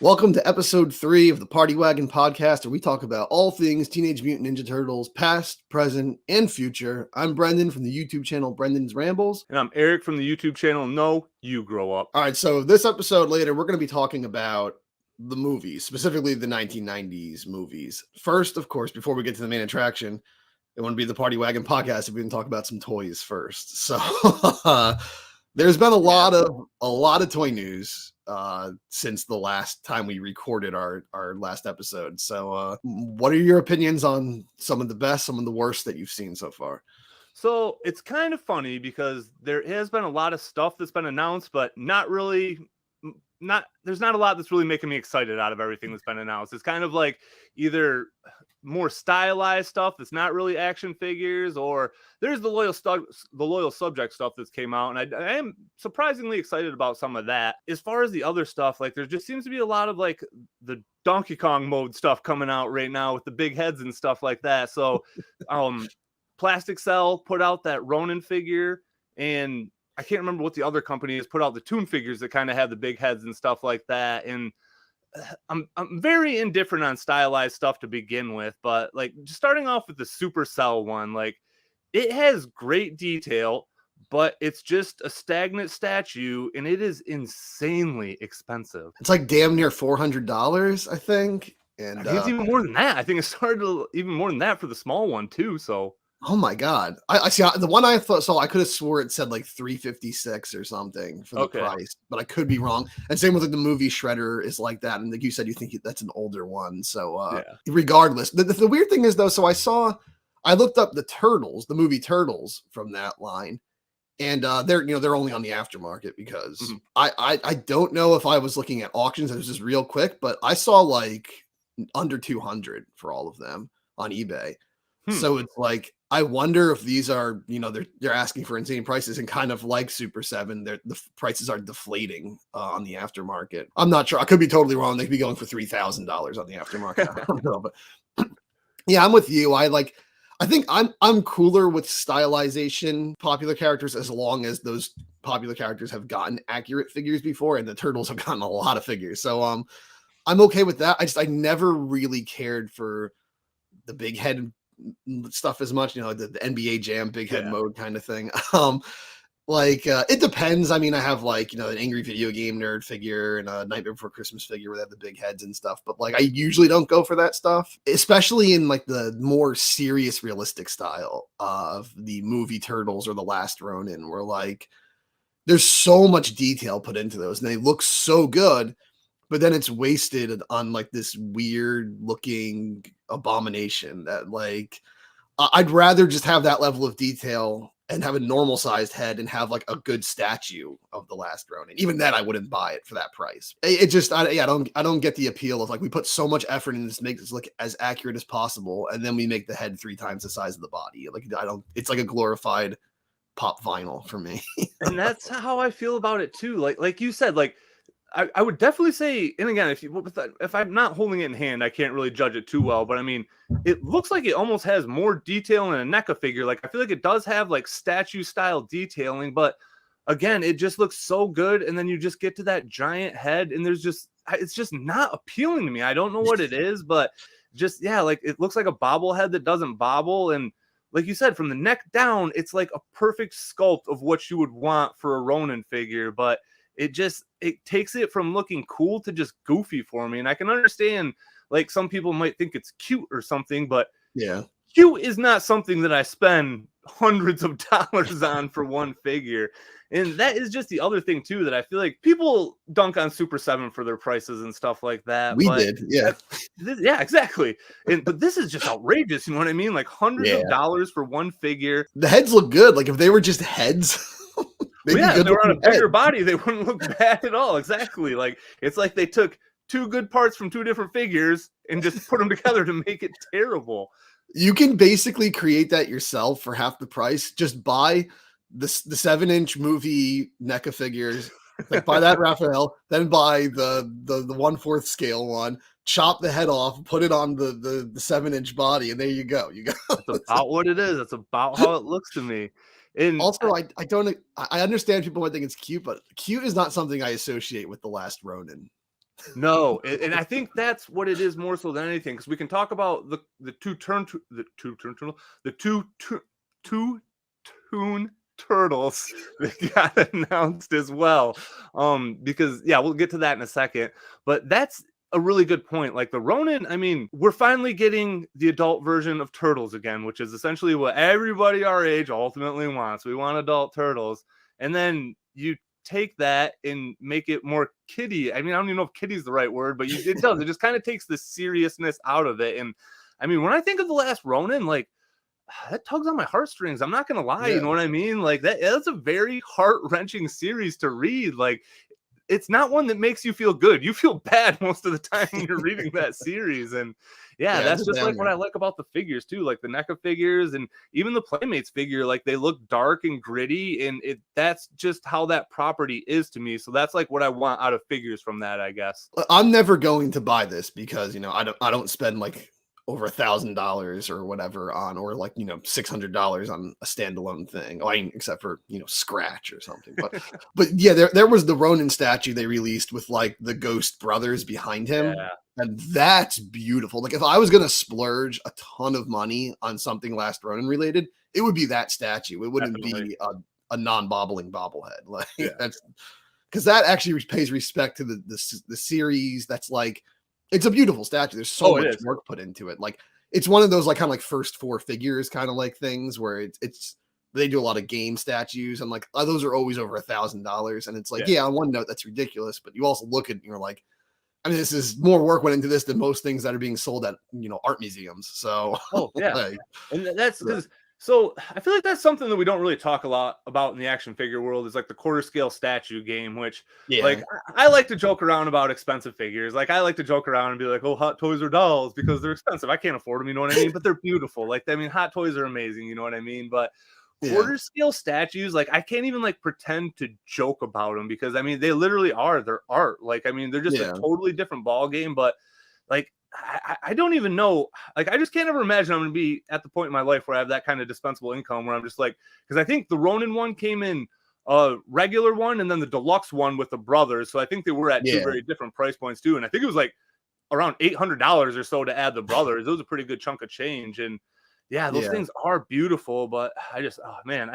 Welcome to episode 3 of the Party Wagon podcast, where we talk about all things Teenage Mutant Ninja Turtles, past, present, and future. I'm Brendan from the YouTube channel Brendan's Rambles. And I'm Eric from the YouTube channel No, You Grow Up. All right, so this episode later, we're going to be talking about the movies, specifically the 1990s movies. First, of course, before we get to the main attraction, it wouldn't be the Party Wagon podcast if we didn't talk about some toys first. So there's been a lot of toy news since the last time we recorded our last episode. So what are your opinions on some of the best, some of the worst that you've seen so far? So it's kind of funny because there has been a lot of stuff that's been announced, but there's not a lot that's really making me excited out of everything that's been announced. It's kind of like either more stylized stuff that's not really action figures, or there's the loyal subject stuff that's came out, and I am surprisingly excited about some of that. As far as the other stuff, like there just seems to be a lot of like the Donkey Kong mode stuff coming out right now with the big heads and stuff like that. So Plastic Cell put out that Ronin figure, and I can't remember what the other company has put out, the Toon figures that kind of have the big heads and stuff like that. And I'm very indifferent on stylized stuff to begin with, but like just starting off with the Supercell one, like it has great detail, but it's just a stagnant statue, and it is insanely expensive. It's like damn near $400, I think. And I think it's even more than that. I think it started even more than that for the small one too. So. Oh my God. I see the one I saw, I could have swore it said like $356 or something for the price, but I could be wrong. And same with like the movie Shredder is like that. And like you said, you think that's an older one. So regardless, the weird thing is though, so I looked up the Turtles, the movie Turtles from that line, and they're only on the aftermarket because I don't know if I was looking at auctions. It was just real quick, but I saw like under 200 for all of them on eBay. So it's like, I wonder if these are, they're asking for insane prices, and kind of like Super 7, the prices are deflating on the aftermarket. I'm not sure. I could be totally wrong. They could be going for $3,000 on the aftermarket. I don't know, but yeah, I'm with you. I think I'm cooler with stylization popular characters as long as those popular characters have gotten accurate figures before, and the Turtles have gotten a lot of figures. So I'm okay with that. I never really cared for the big head stuff as much, the NBA Jam big head mode kind of thing. It depends. I mean, I have an angry video game nerd figure and a Nightmare Before Christmas figure where they have the big heads and stuff, but I usually don't go for that stuff, especially in the more serious realistic style of the movie Turtles or the Last Ronin, where there's so much detail put into those and they look so good, but then it's wasted on this weird looking abomination that I'd rather just have that level of detail and have a normal sized head and have a good statue of the Last Ronin. Even then I wouldn't buy it for that price. I don't get the appeal of we put so much effort into this to make this look as accurate as possible, and then we make the head 3 times the size of the body. It's like a glorified pop vinyl for me. And that's how I feel about it too. Like you said, I would definitely say, and again, if I'm not holding it in hand, I can't really judge it too well. But I mean, it looks like it almost has more detail in a NECA figure. I feel like it does have statue style detailing, but again, it just looks so good. And then you just get to that giant head, and it's just not appealing to me. I don't know what it is, but just it looks like a bobblehead that doesn't bobble. And like you said, from the neck down, it's like a perfect sculpt of what you would want for a Ronin figure, but it takes it from looking cool to just goofy for me. And I can understand some people might think it's cute or something, but cute is not something that I spend hundreds of dollars on for one figure. And that is just the other thing too, that I feel like people dunk on Super 7 for their prices and stuff like that. We did. Yeah. Yeah, exactly. But this is just outrageous. You know what I mean? Hundreds of dollars for one figure. The heads look good. If they were just heads, if they were on a bigger body, they wouldn't look bad at all. Exactly. It's like they took 2 good parts from 2 different figures and just put them together to make it terrible. You can basically create that yourself for half the price. Just buy the 7-inch movie NECA figures, buy that Raphael, then buy the 1/4 scale one, chop the head off, put it on the 7-inch body, and there you go. That's about what it is. That's about how it looks to me. And also, I understand people might think it's cute, but cute is not something I associate with the Last Ronin. No, and I think that's what it is more so than anything, because we can talk about the two Toon Turtles that got announced as well. Because yeah, we'll get to that in a second. But that's a really good point. Like the Ronin, I mean, we're finally getting the adult version of Turtles again, which is essentially what everybody our age ultimately wants. We want adult Turtles. And then you take that and make it more kiddie. I mean, I don't even know if kiddie is the right word, but it does. It just kind of takes the seriousness out of it. And I mean, when I think of the last Ronin, like that tugs on my heartstrings. I'm not gonna lie, you know what I mean? Like that's a very heart-wrenching series to read. Like it's not one that makes you feel good. You feel bad most of the time when you're reading that series. And yeah, that's just like what I like about the figures too, like the NECA figures and even the Playmates figure. Like they look dark and gritty, and that's just how that property is to me. So that's like what I want out of figures from that, I guess. I'm never going to buy this because, you know, I don't spend like over $1,000 or whatever on, or like, you know, $600 on a standalone thing. I mean, except for, you know, Scratch or something. But yeah, there was the Ronin statue they released with like the Ghost brothers behind him. Yeah. And that's beautiful. Like if I was gonna splurge a ton of money on something Last Ronin related, it would be that statue. It wouldn't be a non-bobbling bobblehead. Like that's because that actually pays respect to the series. That's like, it's a beautiful statue. There's so much work put into it. Like it's one of those like kind of like first four figures kind of like things where it's they do a lot of game statues, and like those are always over $1,000. And it's like, yeah, on one note, that's ridiculous. But you also look at it and you're like, I mean, this is more work went into this than most things that are being sold at, you know, art museums. So like, and that's because so I feel like that's something that we don't really talk a lot about in the action figure world, is like the quarter scale statue game, which like I like to joke around about expensive figures. Like I like to joke around and be like, oh, Hot Toys are dolls because they're expensive. I can't afford them, you know what I mean? But they're beautiful. Like, I mean, Hot Toys are amazing, you know what I mean? But quarter scale statues, like I can't even like pretend to joke about them, because I mean they literally are, they're art. Like I mean they're just a totally different ball game. But like I don't even know, like I just can't ever imagine I'm gonna be at the point in my life where I have that kind of dispensable income where I'm just like, because I think the Ronin one came in regular one and then the deluxe one with the brothers, so I think they were at two very different price points too. And I think it was like around $800 or so to add the brothers. It was a pretty good chunk of change. And yeah, those things are beautiful, but I just, oh man,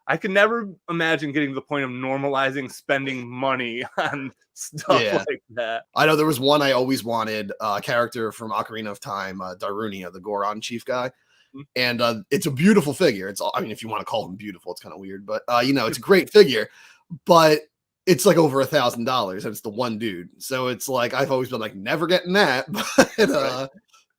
I can never imagine getting to the point of normalizing spending money on stuff like that. I know there was one I always wanted, a character from Ocarina of Time, Darunia, the Goron chief guy. And it's a beautiful figure. It's, I mean, if you want to call him beautiful, it's kind of weird, but you know, it's a great figure, but it's like over $1,000 and it's the one dude. So it's like, I've always been like, never getting that.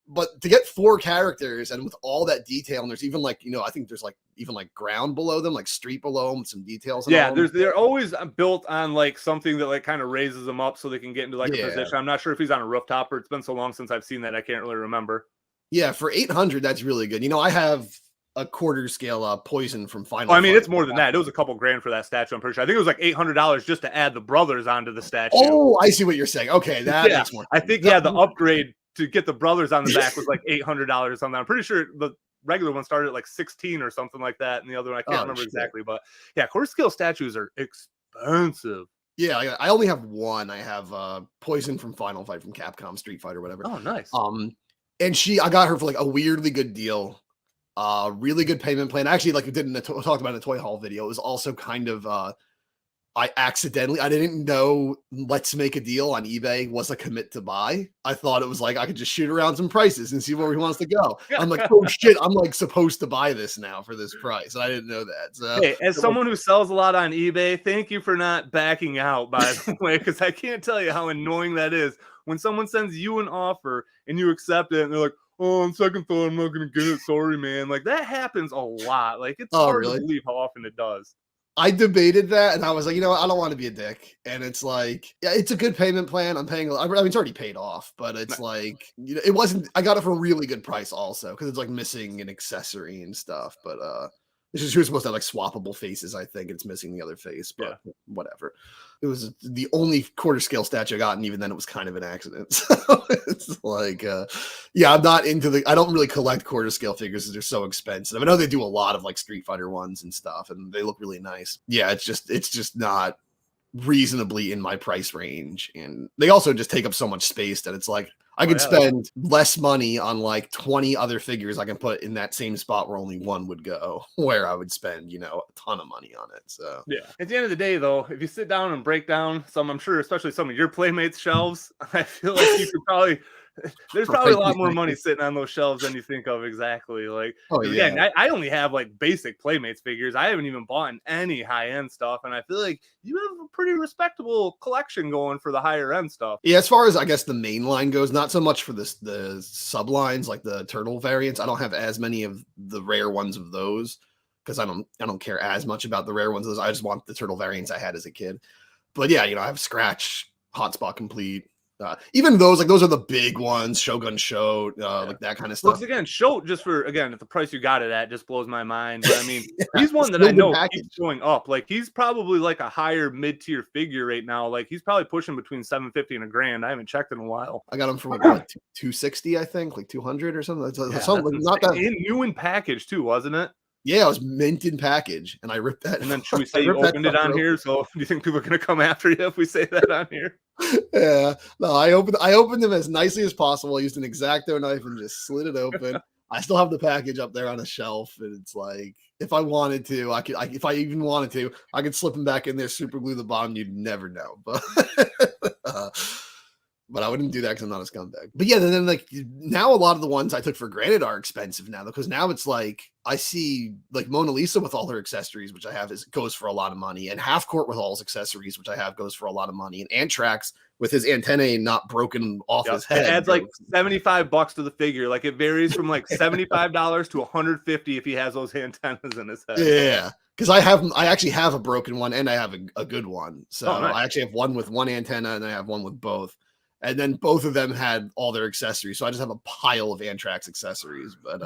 But to get 4 characters and with all that detail, and there's even like, you know, I think there's like even like ground below them, like street below them, some details. They're always built on like something that like kind of raises them up so they can get into like a position. I'm not sure if he's on a rooftop, or it's been so long since I've seen that I can't really remember. Yeah, for 800, that's really good. You know, I have a quarter scale Poison from Final. I mean, it's more than that. It was a couple grand for that statue, I'm pretty sure. I think it was like $800 just to add the brothers onto the statue. Oh, I see what you're saying. Okay, that makes more sense. I think the upgrade to get the brothers on the back was like $800 or something. I'm pretty sure the regular one started at like 16 or something like that, and the other one I can't remember exactly. But yeah, quarter scale statues are expensive. Yeah, I only have one. I have Poison from Final Fight from Capcom, Street Fighter, whatever. Oh, nice. And I got her for like a weirdly good deal, really good payment plan. Actually, like we did talked about in the Toy Hall video, it was also kind of I didn't know Let's Make a Deal on eBay was a commit to buy. I thought it was like I could just shoot around some prices and see where he wants to go. I'm like, oh shit, I'm like supposed to buy this now for this price. And I didn't know that. So, hey, as someone who sells a lot on eBay, thank you for not backing out, by the way, because I can't tell you how annoying that is when someone sends you an offer and you accept it and they're like, oh, on second thought, I'm not going to get it. Sorry, man. Like that happens a lot. Like it's hard to believe how often it does. I debated that and I was like, you know, I don't want to be a dick. And it's like, yeah, it's a good payment plan. I'm paying, I mean, it's already paid off, but it's like, you know, it wasn't, I got it for a really good price also, because it's like missing an accessory and stuff. But it's just, you're supposed to have like swappable faces. I think it's missing the other face, but whatever. It was the only quarter scale statue I got, and even then it was kind of an accident. So it's like, yeah, I'm not into I don't really collect quarter scale figures because they're so expensive. I know they do a lot of like Street Fighter ones and stuff, and they look really nice. Yeah, it's just not reasonably in my price range, and they also just take up so much space that it's like I could spend less money on like 20 other figures I can put in that same spot where only one would go, where I would spend, you know, a ton of money on it. So yeah, at the end of the day, though, if you sit down and break down some, I'm sure, especially some of your Playmates shelves, I feel like you could probably. There's probably a lot more money sitting on those shelves than you think of. Exactly. Like, again, I only have like basic Playmates figures. I haven't even bought any high end stuff, and I feel like you have a pretty respectable collection going for the higher end stuff. Yeah, as far as I guess the main line goes, not so much for the sublines like the turtle variants. I don't have as many of the rare ones of those because I don't care as much about the rare ones. I just want the turtle variants I had as a kid. But yeah, you know, I have Scratch, Hotspot Complete. Even those, like, those are the big ones, Shogun Shote, like that kind of stuff. Because again, Shote, just for, again, at the price you got it at, just blows my mind. But I mean, he's one that I know keeps going up. Like, he's probably like a higher mid-tier figure right now. Like, he's probably pushing between $750 and $1,000. I haven't checked in a while. I got him for like 260, I think, like 200 or something. Something not that new in package too, wasn't it? Yeah, it was mint in package, and I ripped that. And then should we say you opened it on here? So do you think people are going to come after you if we say that on here? Yeah, no, I opened them as nicely as possible. I used an X-Acto knife and just slid it open. I still have the package up there on a shelf, and it's like, if I wanted to, if I even wanted to, I could slip them back in there, super glue the bottom. You'd never know, but I wouldn't do that because I'm not a scumbag. But yeah, then like now a lot of the ones I took for granted are expensive now, because now it's like I see like Mona Lisa with all her accessories, which I have, goes for a lot of money, and Half Court with all his accessories, which I have, goes for a lot of money, and Antrax with his antennae not broken off his head. It adds like $75 to the figure. Like, it varies from like $75 to $150 if he has those antennas in his head. Yeah. Because I actually have a broken one and I have a good one. So nice. I actually have one with one antenna and I have one with both. And then both of them had all their accessories. So I just have a pile of Antrax accessories. But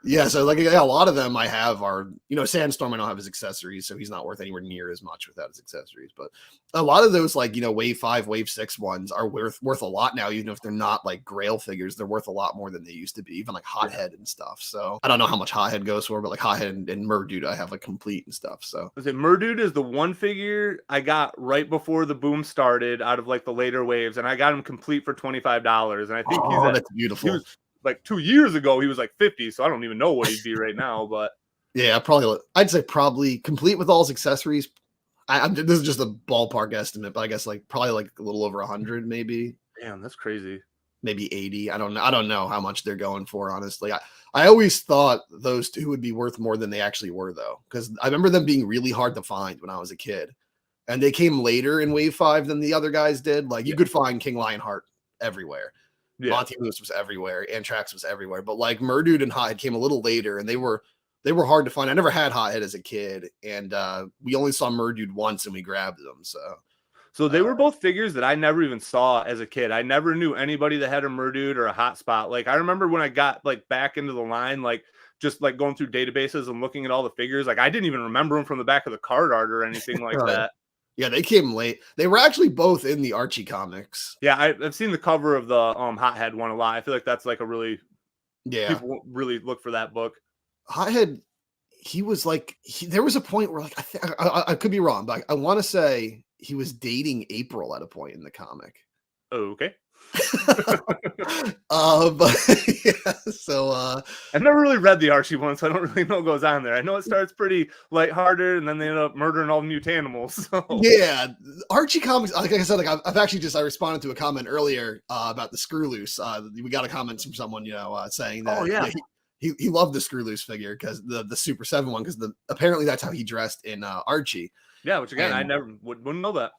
yeah, so like, yeah, a lot of them I have are, you know, Sandstorm, I don't have his accessories, so he's not worth anywhere near as much without his accessories. But a lot of those, like, you know, Wave 5, Wave 6 ones are worth a lot now, even if they're not like Grail figures. They're worth a lot more than they used to be, even like Hothead and stuff. So I don't know how much Hothead goes for, but like Hothead and Murdude I have like complete and stuff. So Murdude is the one figure I got right before the boom started out of like the later waves, and I got him complete for $25. And I think that's beautiful. Like 2 years ago, he was like 50, so I don't even know what he'd be right now. But yeah, I'd say probably complete with all his accessories. This is just a ballpark estimate, but I guess like probably like a little over 100, maybe. Damn, that's crazy. Maybe 80. I don't know how much they're going for, honestly. I always thought those two would be worth more than they actually were, though, because I remember them being really hard to find when I was a kid, and they came later in Wave 5 than the other guys did. Like, you could find King Lionheart everywhere. Yeah. Monty Moose was everywhere. Antrax was everywhere. But like Murdude and Hothead came a little later, and they were hard to find. I never had Hothead as a kid, and we only saw Murdude once, and we grabbed them. So they were both figures that I never even saw as a kid. I never knew anybody that had a Murdude or a Hotspot. Like, I remember when I got like back into the line, like just like going through databases and looking at all the figures, like I didn't even remember them from the back of the card art or anything like that. Yeah, they came late. They were actually both in the Archie comics. Yeah, I've seen the cover of the Hothead one a lot. I feel like that's like a really, people really look for that book. Hothead, he was like, there was a point where like I could be wrong, but I want to say he was dating April at a point in the comic. Okay. But yeah, so I've never really read the Archie one, so I don't really know what goes on there. I know it starts pretty lighthearted, and then they end up murdering all the mutanimals. So. Yeah, Archie comics, like I said, like I've actually I responded to a comment earlier about the Screw Loose. We got a comment from someone, you know, saying that he loved the Screw Loose figure because the Super 7 one, because apparently that's how he dressed in Archie. Yeah, which again, I never wouldn't know that.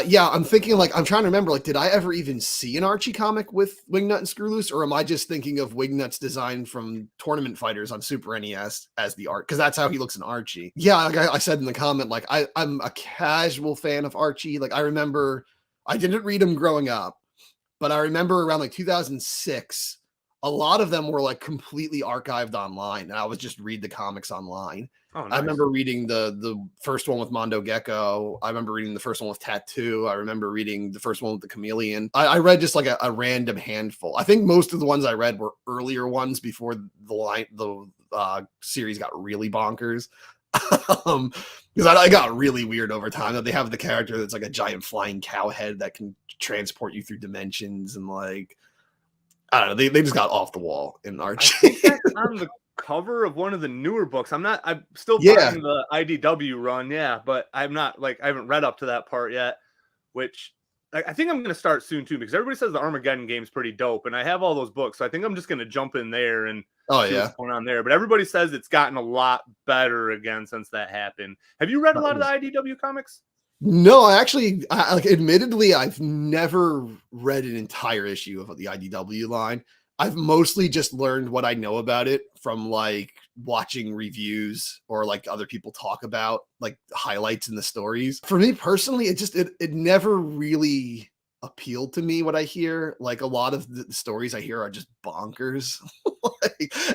Yeah, I'm thinking, like, I'm trying to remember, like, did I ever even see an Archie comic with Wingnut and Screw Loose, or am I just thinking of Wingnut's design from Tournament Fighters on Super NES as the art? Because that's how he looks in Archie. Yeah, like I said in the comment, like, I'm a casual fan of Archie. Like, I remember, I didn't read him growing up, but I remember around, like, 2006, a lot of them were, like, completely archived online, and I would just read the comics online. Oh, nice. I remember reading the first one with Mondo Gecko. I remember reading the first one with Tattoo. I remember reading the first one with the Chameleon. I read just like a random handful. I think most of the ones I read were earlier ones before the series got really bonkers. Because I got really weird over time that they have the character that's like a giant flying cow head that can transport you through dimensions, and like I don't know, they just got off the wall in Archie. I think that's on the cover of one of the newer books. I'm still buying the IDW run, but I'm not like I haven't read up to that part yet, which I think I'm gonna start soon too, because everybody says the Armageddon game's pretty dope, and I have all those books, so I think I'm just gonna jump in there and see what's going on there. But everybody says it's gotten a lot better again since that happened. Have you read a lot of the IDW comics? No, like, admittedly, I've never read an entire issue of the IDW line. I've mostly just learned what I know about it from like watching reviews or like other people talk about like highlights in the stories. For me personally, it never really appealed to me what I hear. Like a lot of the stories I hear are just bonkers.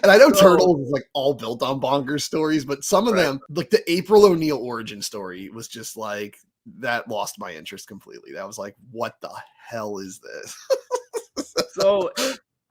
And I know Turtles is like all built on bonkers stories, but some of them, like the April O'Neil origin story, was just like that lost my interest completely. That was like, what the hell is this? So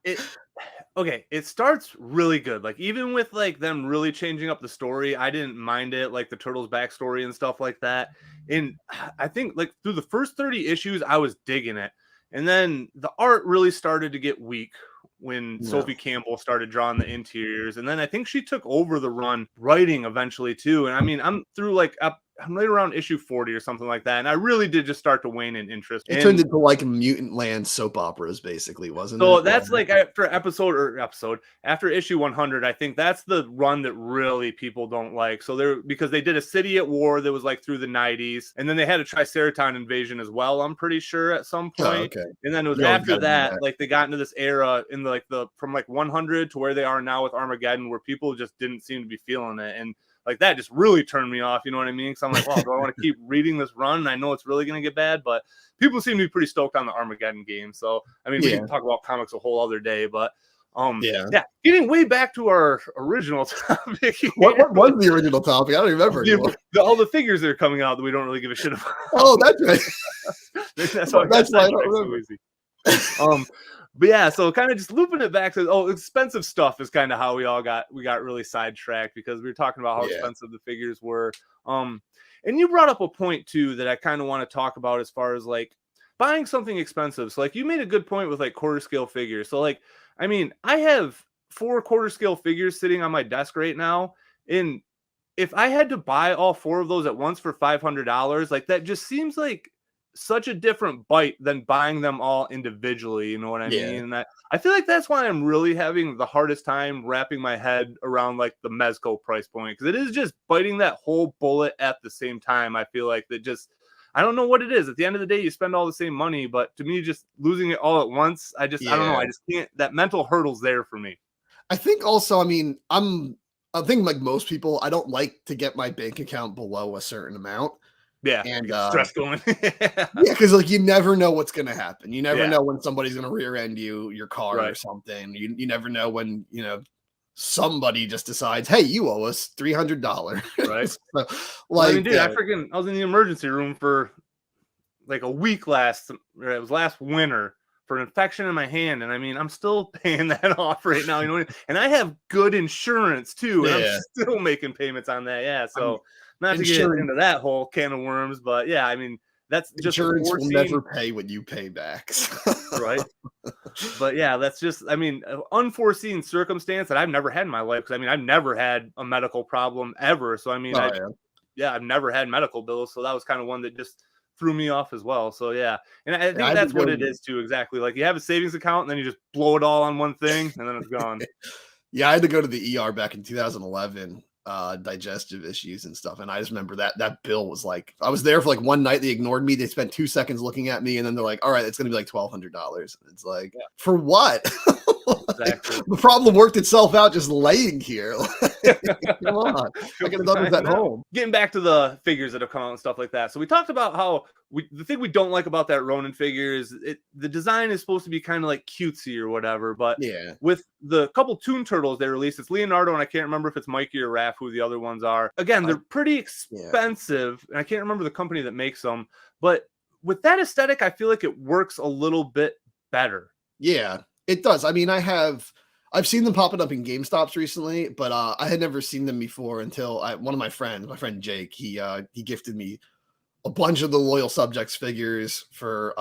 it starts really good. Like even with like them really changing up the story, I didn't mind it, like the Turtles backstory and stuff like that. And I think like through the first 30 issues, I was digging it. And then the art really started to get weak when Sophie Campbell started drawing the interiors. And then I think she took over the run writing eventually too. And I mean, I'm through like I'm right around issue 40 or something like that. And I really did just start to wane in interest. It turned into like Mutant Land soap operas, basically, wasn't it? So that's like after after issue 100, I think that's the run that really people don't like. So because they did a City at War that was like through the 90s. And then they had a Triceraton invasion as well, I'm pretty sure, at some point. Okay. And then it was after that, like they got into this era in the, like from like 100 to where they are now with Armageddon, where people just didn't seem to be feeling it. And like that just really turned me off, you know what I mean? Because I'm like, well, do I want to keep reading this run? I know it's really going to get bad, but people seem to be pretty stoked on the Armageddon game. So, I mean, we can talk about comics a whole other day, but getting way back to our original topic. What was the original topic? I don't remember. All the figures that are coming out that we don't really give a shit about. Oh, that's right. that's why I don't remember. So easy. But yeah, so kind of just looping it back to expensive stuff is kind of how we got really sidetracked, because we were talking about how expensive the figures were. And you brought up a point too that I kind of want to talk about as far as like buying something expensive. So like you made a good point with like quarter scale figures. So like, I mean, I have 4 quarter scale figures sitting on my desk right now, and if I had to buy all 4 of those at once for $500, like that just seems like such a different bite than buying them all individually, you know what I mean? And I feel like that's why I'm really having the hardest time wrapping my head around like the Mezco price point, because it is just biting that whole bullet at the same time. I feel like that just, I don't know what it is. At the end of the day, you spend all the same money, but to me, just losing it all at once, I don't know. I just can't, that mental hurdle's there for me. I think also, I mean, I think like most people, I don't like to get my bank account below a certain amount. Yeah, and stress going. Because like you never know what's gonna happen. You never know when somebody's gonna rear end your car or something. You never know when somebody just decides, hey, you owe us $300. Right. So, like, I mean, dude, I was in the emergency room for like a week last winter for an infection in my hand, and I mean, I'm still paying that off right now. You know, and I have good insurance too, and I'm still making payments on that. Yeah, so. Not to get into that whole can of worms, but yeah, I mean, that's just insurance will never pay what you pay back. Right. But yeah, that's just, I mean, unforeseen circumstance that I've never had in my life. Because I mean, I've never had a medical problem ever. So I mean, I've never had medical bills. So that was kind of one that just threw me off as well. So yeah, and I think that's what it is too. Exactly. Like you have a savings account and then you just blow it all on one thing and then it's gone. Yeah, I had to go to the ER back in 2011. Digestive issues and stuff, and I just remember that bill was like, I was there for like one night, they ignored me, they spent 2 seconds looking at me, and then they're like, all right, it's gonna be like $1,200. It's like, for what? Exactly. The problem worked itself out just laying here. Come on, I could have done this at home. Getting back to the figures that have come out and stuff like that, so we talked about how the thing we don't like about that Ronin figure is the design is supposed to be kind of like cutesy or whatever, but with the couple Toon Turtles they released, it's Leonardo and I can't remember if it's Mikey or Raph who the other ones are. Again, they're pretty expensive, and I can't remember the company that makes them, but with that aesthetic, I feel like it works a little bit better. Yeah, it does. I mean, I have I've seen them popping up in GameStops recently, but I had never seen them before until one of my friend Jake, he gifted me a bunch of the Loyal Subjects figures for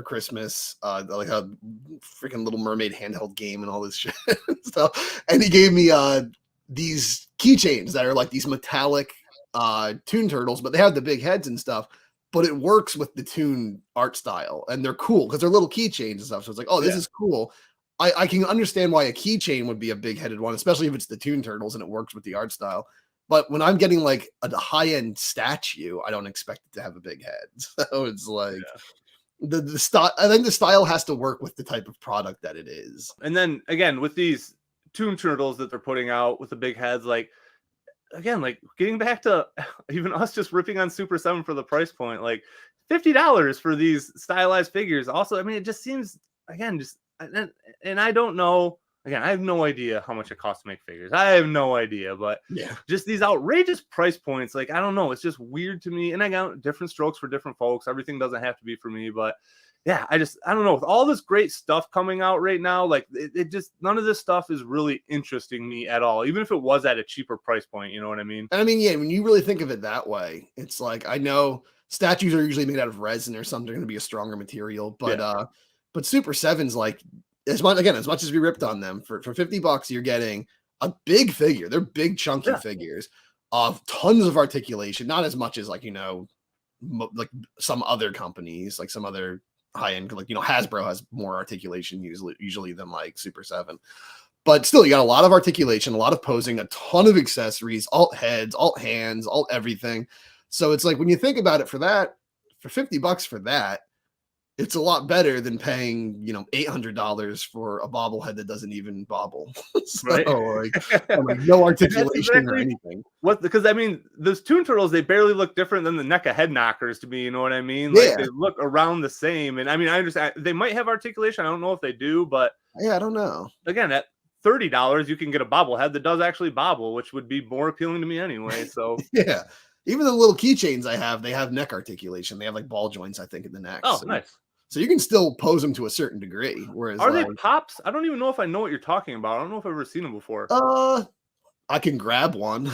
Christmas, like a freaking Little Mermaid handheld game and all this shit stuff. And he gave me these keychains that are like these metallic Toon Turtles, but they have the big heads and stuff. But it works with the Toon art style, and they're cool because they're little keychains and stuff. So it's like, oh, this is cool. I can understand why a keychain would be a big-headed one, especially if it's the Toon Turtles and it works with the art style. But when I'm getting like a high-end statue, I don't expect it to have a big head. So it's like the style. I think the style has to work with the type of product that it is. And then again, with these Toon Turtles that they're putting out with the big heads, like again, like getting back to even us just ripping on Super 7 for the price point, like $50 for these stylized figures. Also, I mean, it just seems, again, just, and I don't know, again, I have no idea how much it costs to make figures. I have no idea, but just these outrageous price points, like, I don't know, it's just weird to me. And I got different strokes for different folks. Everything doesn't have to be for me, but yeah, I don't know, with all this great stuff coming out right now, like it just, none of this stuff is really interesting me at all, even if it was at a cheaper price point, you know what I mean? And I mean, yeah, when you really think of it that way, it's like, I know statues are usually made out of resin or something, going to be a stronger material, but Super 7's like, as much as we ripped on them, for $50, you're getting a big figure. They're big, chunky figures of tons of articulation, not as much as like, you know, like some other companies, like some other high-end, like, you know, Hasbro has more articulation usually than like Super 7, but still, you got a lot of articulation, a lot of posing, a ton of accessories, alt heads, alt hands, alt everything. So it's like, when you think about it, for $50 for that, it's a lot better than paying, you know, $800 for a bobblehead that doesn't even bobble. So, like no articulation or anything. Because I mean, those Toon Turtles, they barely look different than the NECA head knockers to me. You know what I mean? Like they look around the same. And I mean, I understand they might have articulation. I don't know if they do, but I don't know. Again, at $30, you can get a bobblehead that does actually bobble, which would be more appealing to me anyway. So even the little keychains they have neck articulation. They have like ball joints, I think, in the neck. Oh, nice. So you can still pose them to a certain degree. Whereas, are they pops? I don't even know if I know what you're talking about. I don't know if I've ever seen them before. I can grab one.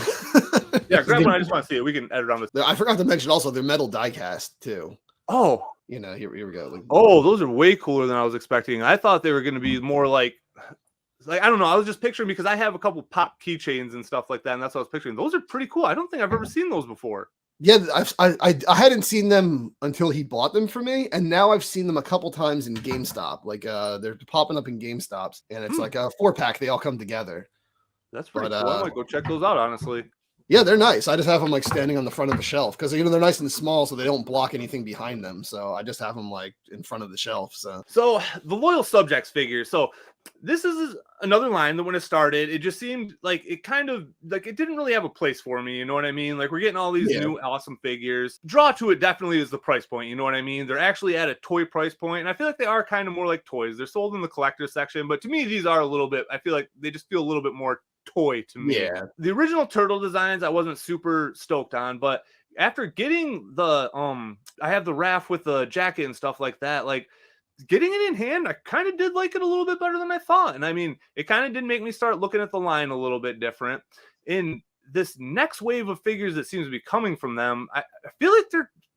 Grab one. I just want to see it. We can edit on this. I forgot to mention also they're metal die cast too. Oh, you know, here we go. Those are way cooler than I was expecting. I thought they were going to be more like I don't know. I was just picturing, because I have a couple pop keychains and stuff like that, and that's what I was picturing. Those are pretty cool. I don't think I've ever seen those before. Yeah, I hadn't seen them until he bought them for me, and now I've seen them a couple times in GameStop. Like they're popping up in GameStops, and it's like a 4-pack. They all come together. That's pretty cool. I might go check those out, honestly. Yeah, they're nice. I just have them like standing on the front of the shelf because, you know, they're nice and small, so they don't block anything behind them. So I just have them like in front of the shelf. So the Loyal Subjects figure. So this is another line that when it started, it just seemed like it kind of like it didn't really have a place for me. You know what I mean? Like, we're getting all these new awesome figures. Draw to it definitely is the price point. You know what I mean? They're actually at a toy price point, and I feel like they are kind of more like toys. They're sold in the collector section, but to me, these are a little bit. I feel like they just feel a little bit more toy to me. Yeah. The original turtle designs I wasn't super stoked on, but after getting the I have the raft with the jacket and stuff like that, like getting it in hand, I kind of did like it a little bit better than I thought. And I mean, it kind of did make me start looking at the line a little bit different. In this next wave of figures that seems to be coming from them, I feel like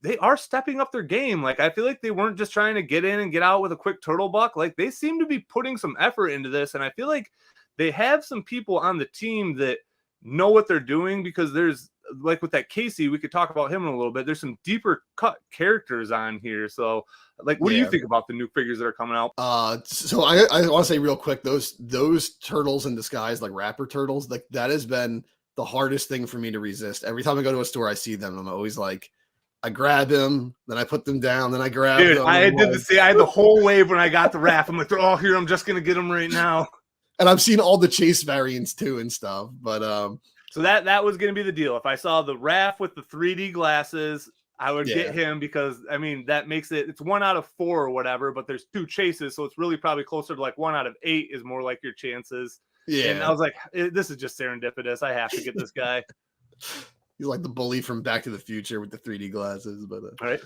they are stepping up their game. Like, I feel like they weren't just trying to get in and get out with a quick turtle buck. Like, they seem to be putting some effort into this, and I feel like they have some people on the team that know what they're doing, because there's, like with that Casey, we could talk about him in a little bit. There's some deeper cut characters on here. So, like, what do you think about the new figures that are coming out? So I want to say real quick, those turtles in disguise, like rapper turtles, like that has been the hardest thing for me to resist. Every time I go to a store, I see them, I'm always like, I grab them, then I put them down, then I grab them. I did the same. I had the whole wave when I got the raft. I'm like, they're all here. I'm just gonna get them right now. And I've seen all the chase variants too and stuff, but so that was going to be the deal. If I saw the Raph with the 3D glasses, I would get him, because I mean, that makes it's 1 out of 4 or whatever, but there's 2 chases, so it's really probably closer to like 1 out of 8 is more like your chances. Yeah. And I was like, this is just serendipitous. I have to get this guy. He's like the bully from Back to the Future with the 3D glasses, but right.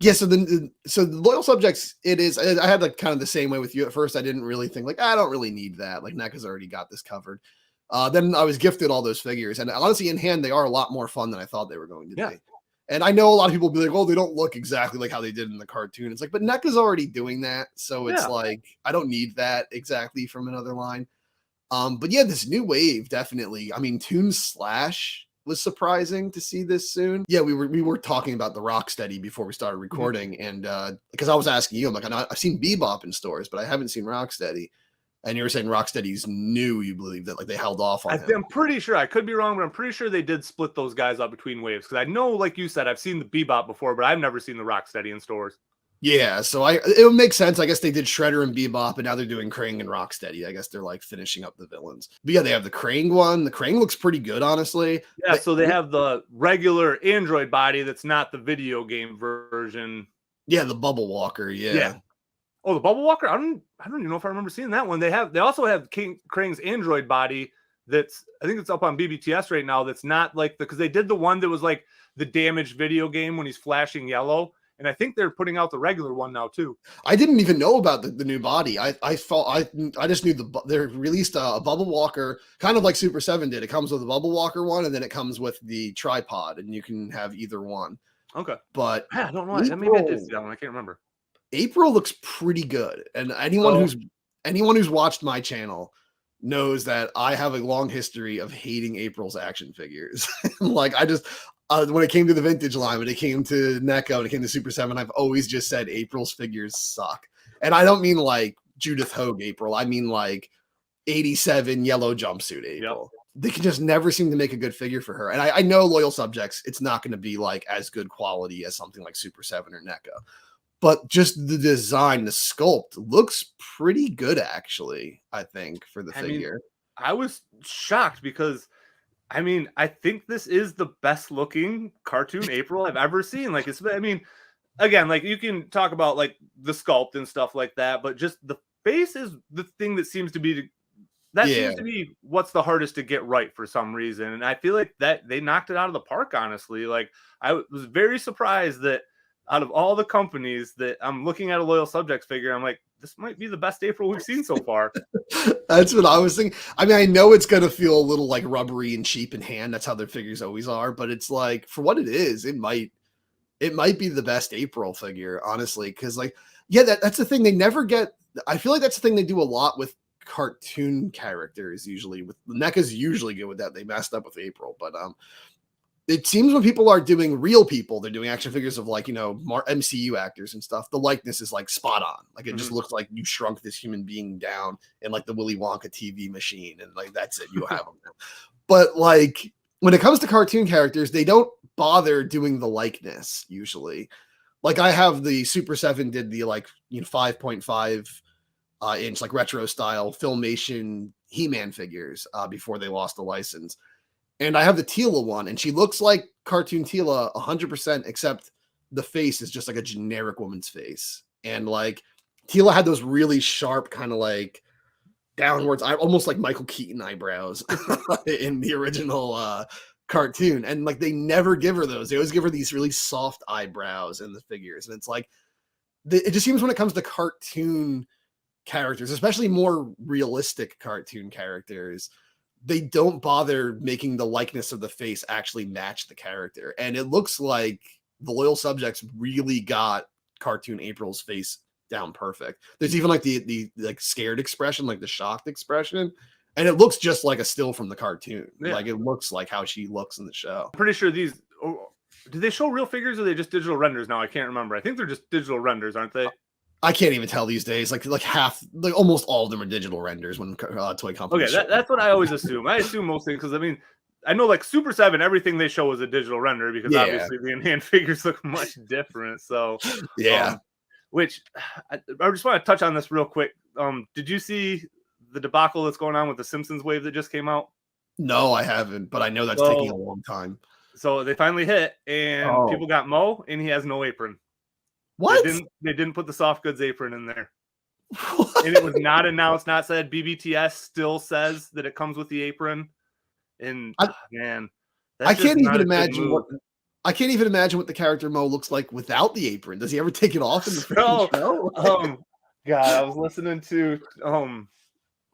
Yeah, so the loyal subjects, it is. I had like kind of the same way with you at first. I didn't really think like I don't really need that. Like NECA's already got this covered. Then I was gifted all those figures, and honestly, in hand, they are a lot more fun than I thought they were going to be. And I know a lot of people will be like, "Oh, they don't look exactly like how they did in the cartoon." It's like, but NECA's already doing that, so it's like I don't need that exactly from another line. But yeah, this new wave definitely. I mean, Toon Slash was surprising to see this soon. Yeah, we were talking about the Rocksteady before we started recording, and because I was asking you, I'm like, I've seen Bebop in stores, but I haven't seen Rocksteady. And you were saying Rocksteady's new, you believe that like they held off on him. I'm pretty sure, I could be wrong, but I'm pretty sure they did split those guys up between waves. Because I know, like you said, I've seen the Bebop before, but I've never seen the Rocksteady in stores. Yeah, so it would make sense. I guess they did Shredder and Bebop, and now they're doing Krang and Rocksteady. I guess they're like finishing up the villains. But yeah, they have the Krang one. The Krang looks pretty good, honestly. Yeah, so they have the regular Android body that's not the video game version. Yeah, the Bubble Walker. Yeah. Oh, the Bubble Walker. I don't even know if I remember seeing that one. They also have Krang's Android body. That's, I think it's up on BBTS right now. That's not like because they did the one that was like the damaged video game when he's flashing yellow. And I think they're putting out the regular one now too. I didn't even know about the new body. I just knew they released a Bubble Walker, kind of like Super 7 did. It comes with a Bubble Walker one, and then it comes with the tripod, and you can have either one. Okay, but I don't know. Maybe I did see that one. I can't remember. April looks pretty good, and anyone who's watched my channel knows that I have a long history of hating April's action figures. Like I just. When it came to the vintage line, when it came to NECA, when it came to Super 7, I've always just said April's figures suck. And I don't mean like Judith Hogue April. I mean like 87 yellow jumpsuit April. Yep. They can just never seem to make a good figure for her. And I know loyal subjects, it's not going to be like as good quality as something like Super 7 or NECA. But just the design, the sculpt looks pretty good, actually, I think, for the figure. I was shocked because I mean, I think this is the best looking cartoon April I've ever seen. Like, again, like you can talk about like the sculpt and stuff like that, but just the face is the thing that seems to be what's the hardest to get right for some reason. And I feel like that they knocked it out of the park, honestly. Like, I was very surprised that out of all the companies that I'm looking at a loyal subjects figure, I'm like, this might be the best April we've seen so far. That's what I was thinking. I mean, I know it's going to feel a little like rubbery and cheap in hand. That's how their figures always are. But it's like, for what it is, it might be the best April figure, honestly. Because like, yeah, that's the thing. They never get, I feel like that's the thing they do a lot with cartoon characters usually. With NECA's usually good with that. They messed up with April. But it seems when people are doing real people, they're doing action figures of like, more MCU actors and stuff. The likeness is like spot on. Like it just looks like you shrunk this human being down in like the Willy Wonka TV machine. And like, that's it. You have them now. But like when it comes to cartoon characters, they don't bother doing the likeness usually. Like I have the Super 7 did the like, 5.5 inch, like retro style Filmation He-Man figures before they lost the license. And I have the Tila one, and she looks like cartoon Tila 100%, except the face is just like a generic woman's face. And like Tila had those really sharp kind of like downwards, almost like Michael Keaton eyebrows in the original cartoon. And like they never give her those. They always give her these really soft eyebrows in the figures. And it's like, it just seems when it comes to cartoon characters, especially more realistic cartoon characters, they don't bother making the likeness of the face actually match the character. And it looks like the loyal subjects really got cartoon April's face down perfect. There's even like the like scared expression, like the shocked expression. And it looks just like a still from the cartoon. Yeah. Like it looks like how she looks in the show. I'm pretty sure these, do they show real figures or are they just digital renders now? I can't remember. I think they're just digital renders, aren't they? I can't even tell these days. Like half, like almost all of them are digital renders when toy companies. Okay, that's what I always assume. I assume most things because I mean, I know like Super 7, everything they show is a digital render because obviously the in-hand figures look much different. So yeah, which I just want to touch on this real quick. Did you see the debacle that's going on with the Simpsons wave that just came out? No, I haven't, but I know that's taking a long time. So they finally hit, and people got Mo, and he has no apron. What? They didn't put the soft goods apron in there. What? And it was not announced, not said. BBTS still says that it comes with the apron. And man, I can't even imagine I can't even imagine what the character Mo looks like without the apron. Does he ever take it off in the No, show? God, I was listening to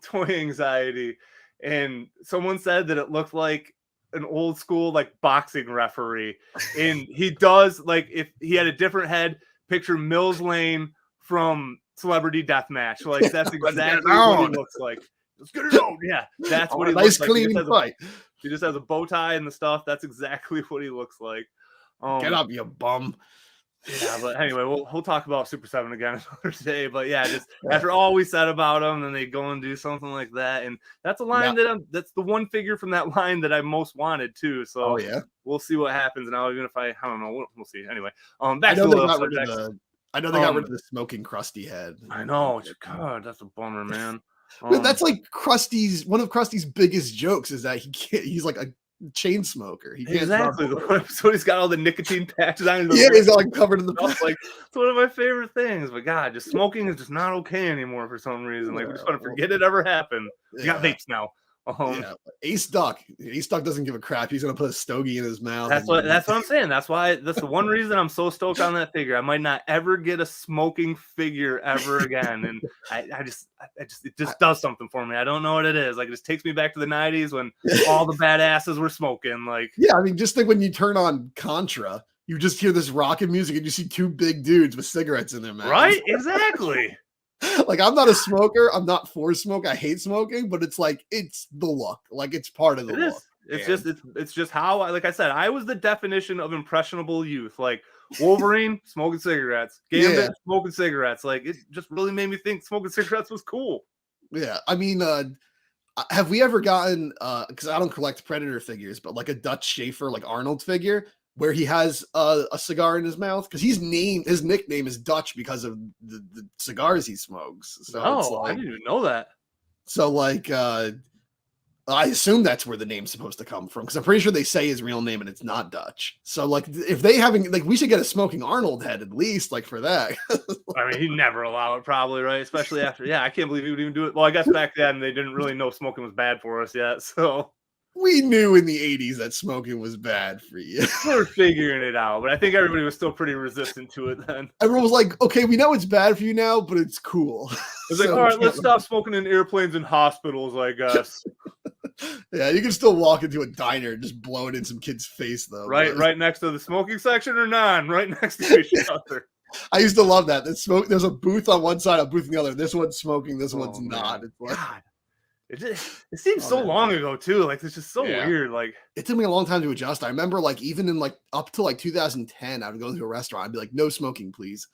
Toy Anxiety, and someone said that it looked like an old school like boxing referee, and he does like if he had a different head. Picture Mills Lane from Celebrity Deathmatch. Like that's exactly what he looks like. Let's get it on. Yeah, that's what he looks like. Clean fight. He just has a bow tie and the stuff. That's exactly what he looks like. Get up, you bum. Yeah, but anyway, we'll talk about Super 7 again another day. But yeah, just after all we said about them, then they go and do something like that, and that's a line that's the one figure from that line that I most wanted too. So we'll see what happens now. Even if I don't know, we'll see. Anyway, back to the subjects. I know they got rid of the smoking Krusty head. I know. God, that's a bummer, man. That's like Krusty's one of Krusty's biggest jokes is that he's like a chain smoker. He can't exactly. So he's got all the nicotine patches on. He's all like covered in the like it's one of my favorite things. But God, just smoking is just not okay anymore for some reason. Like we just want to forget it ever happened. You got vapes now. Ace Duck doesn't give a crap. He's gonna put a stogie in his mouth. That's what I'm saying. That's the one reason I'm so stoked on that figure. I might not ever get a smoking figure ever again, and I just it just does something for me. I don't know what it is. Like it just takes me back to the 90s when all the badasses were smoking. Like I mean, just think when you turn on Contra, you just hear this rockin' music and you see two big dudes with cigarettes in their mouths. Right? Exactly. Like I'm not a smoker. I'm not for smoke. I hate smoking, but it's like it's the look. Like it's part of the look. It's just how like I said, I was the definition of impressionable youth. Like Wolverine smoking cigarettes, Gambit smoking cigarettes. Like it just really made me think smoking cigarettes was cool. Yeah, I mean, have we ever gotten because I don't collect Predator figures, but like a Dutch Schaefer, like Arnold figure, where he has a cigar in his mouth because his nickname is Dutch because of the cigars he smokes. So I didn't even know that. So like I assume that's where the name's supposed to come from because I'm pretty sure they say his real name and it's not Dutch. So like if they haven't like we should get a smoking Arnold head at least like for that. I mean he'd never allow it probably, right? Especially after I can't believe he would even do it. Well, I guess back then they didn't really know smoking was bad for us yet. So we knew in the 80s that smoking was bad for you. We were figuring it out, but I think everybody was still pretty resistant to it then. Everyone was like, okay, we know it's bad for you now, but it's cool. It's like, all right, let's stop smoking in airplanes and hospitals, I guess. Yeah, you can still walk into a diner and just blow it in some kid's face, though. Right next to the smoking section or non? Right next to each other. I used to love that. There's a booth on one side, a booth on the other. This one's smoking, this one's not. It's like, God. It seems so long ago too. Like it's just so weird. Like it took me a long time to adjust. I remember like even in like up to like 2010, I would go to a restaurant. I'd be like, no smoking, please.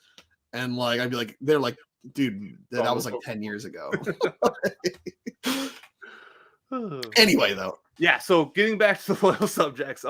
And like I'd be like, they're like, dude, that was like 10 years ago. Anyway, though. Yeah, so getting back to the loyal subjects.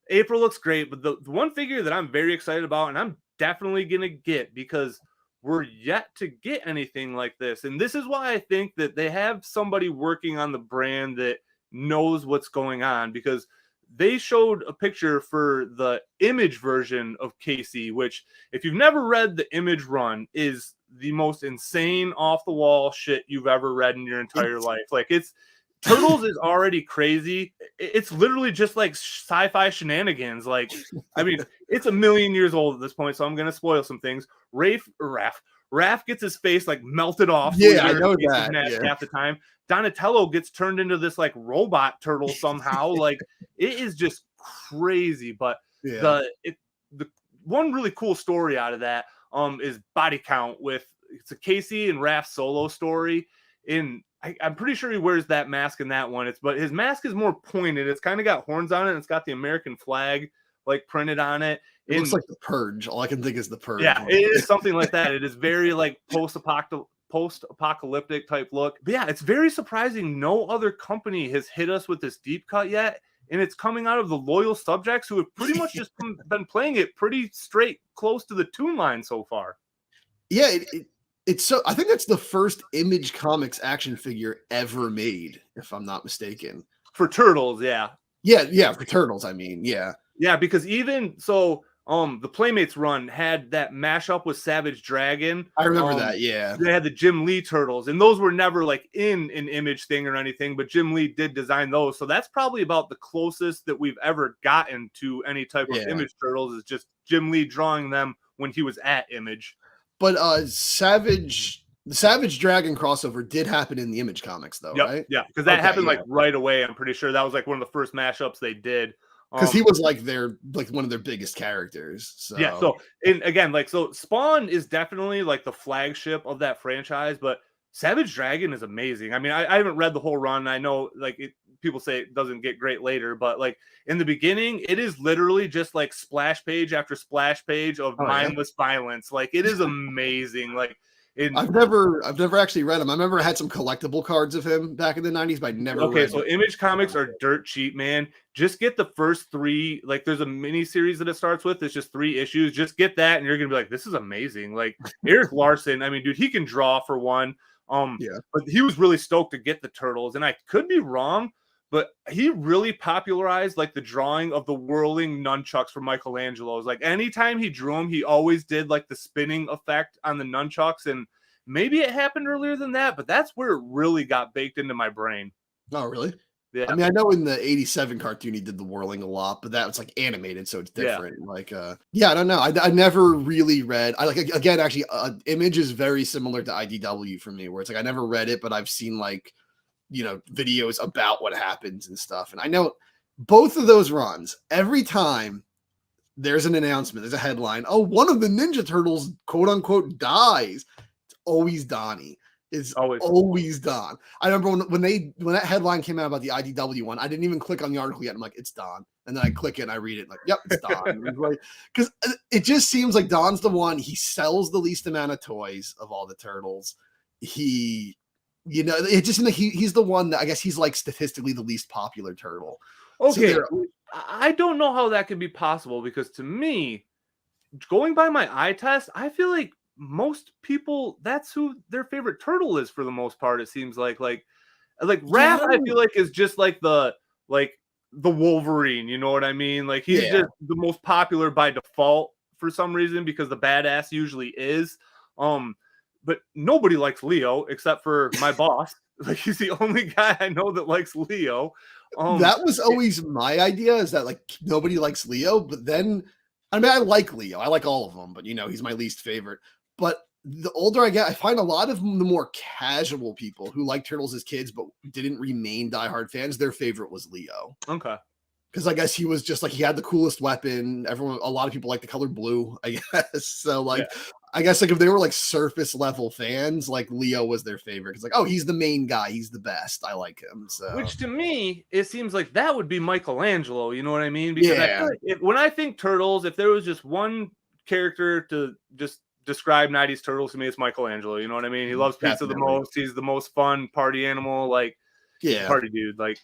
April looks great, but the one figure that I'm very excited about, and I'm definitely gonna get because we're yet to get anything like this. And this is why I think that they have somebody working on the brand that knows what's going on, because they showed a picture for the Image version of Casey, which if you've never read the Image run is the most insane off the wall shit you've ever read in your entire life. Like Turtles is already crazy. It's literally just like sci-fi shenanigans. Like, I mean, it's a million years old at this point, so I'm going to spoil some things. Raph gets his face like melted off. Yeah, I know that. Half the time. Donatello gets turned into this like robot turtle somehow. Like, it is just crazy. But the one really cool story out of that is Body Count it's a Casey and Raph solo story. I'm pretty sure he wears that mask in that one. But his mask is more pointed. It's kind of got horns on it. And it's got the American flag like printed on it. It looks like the Purge. All I can think is the Purge. Yeah, it is something like that. It is very like post-apocalyptic type look. But yeah, it's very surprising. No other company has hit us with this deep cut yet. And it's coming out of the loyal subjects who have pretty much just been playing it pretty straight, close to the tune line so far. Yeah, it's so. I think that's the first Image Comics action figure ever made, if I'm not mistaken. For Turtles, yeah. Yeah, for Turtles, I mean, yeah. Yeah, because even so, the Playmates run had that mashup with Savage Dragon. I remember that, yeah. They had the Jim Lee turtles, and those were never like in an Image thing or anything, but Jim Lee did design those. So that's probably about the closest that we've ever gotten to any type of Image turtles, is just Jim Lee drawing them when he was at Image. But the Savage Dragon crossover did happen in the Image comics, though, right? Yeah, because that happened like right away. I'm pretty sure that was like one of the first mashups they did. Because he was like one of their biggest characters. So yeah. So and again, like, so Spawn is definitely like the flagship of that franchise, but Savage Dragon is amazing. I mean, I haven't read the whole run. I know like people say it doesn't get great later, but like in the beginning, it is literally just like splash page after splash page of mindless violence. Like, it is amazing. Like, I've never actually read him. I remember I had some collectible cards of him back in the 90s, but I never read so Image comics are dirt cheap, man. Just get the first 3. Like, there's a mini series that it starts with. It's just 3 issues. Just get that, and you're gonna be like, this is amazing. Like, Eric Larson, I mean, dude, he can draw for one. But he was really stoked to get the turtles, and I could be wrong, but he really popularized like the drawing of the whirling nunchucks for Michelangelo's. Like, anytime he drew them, he always did like the spinning effect on the nunchucks, and maybe it happened earlier than that, but that's where it really got baked into my brain. Oh, really? Yeah. I mean, I know in the 87 cartoon he did the whirling a lot, but that was like animated, so it's different. Like, I don't know. I never really read. I like, again, actually, Image is very similar to IDW for me, where it's like I never read it, but I've seen like, you know, videos about what happens and stuff. And I know both of those runs, every time there's an announcement, there's a headline, oh, one of the Ninja Turtles, quote unquote, dies. It's always Donnie. It's always Don. I remember when that headline came out about the IDW one, I didn't even click on the article yet. I'm like, it's Don. And then I click it and I read it like, yep, it's Don. Because it just seems like Don's the one. He sells the least amount of toys of all the turtles. You know, it just like he's the one that I guess he's like statistically the least popular turtle. Okay, so I don't know how that could be possible, because to me, going by my eye test, I feel like most people, that's who their favorite turtle is for the most part. It seems like Raph, I feel like is just like the Wolverine. You know what I mean? Like, he's just the most popular by default for some reason, because the badass usually is. But nobody likes Leo except for my boss. Like, he's the only guy I know that likes Leo. That was always my idea, is that like nobody likes Leo. But then, I mean, I like Leo. I like all of them, but you know, he's my least favorite. But the older I get, I find a lot of the more casual people who like Turtles as kids but didn't remain diehard fans, their favorite was Leo. Okay. Because I guess he was just like, he had the coolest weapon. A lot of people like the color blue, I guess. So like, I guess like if they were like surface level fans, like Leo was their favorite. It's like, oh, he's the main guy. He's the best. I like him. So, which to me, it seems like that would be Michelangelo. You know what I mean? Because I feel like when I think Turtles, if there was just one character to just describe 90s Turtles to me, it's Michelangelo. You know what I mean? He loves pizza the most. He's the most fun party animal. Like, party dude. Like,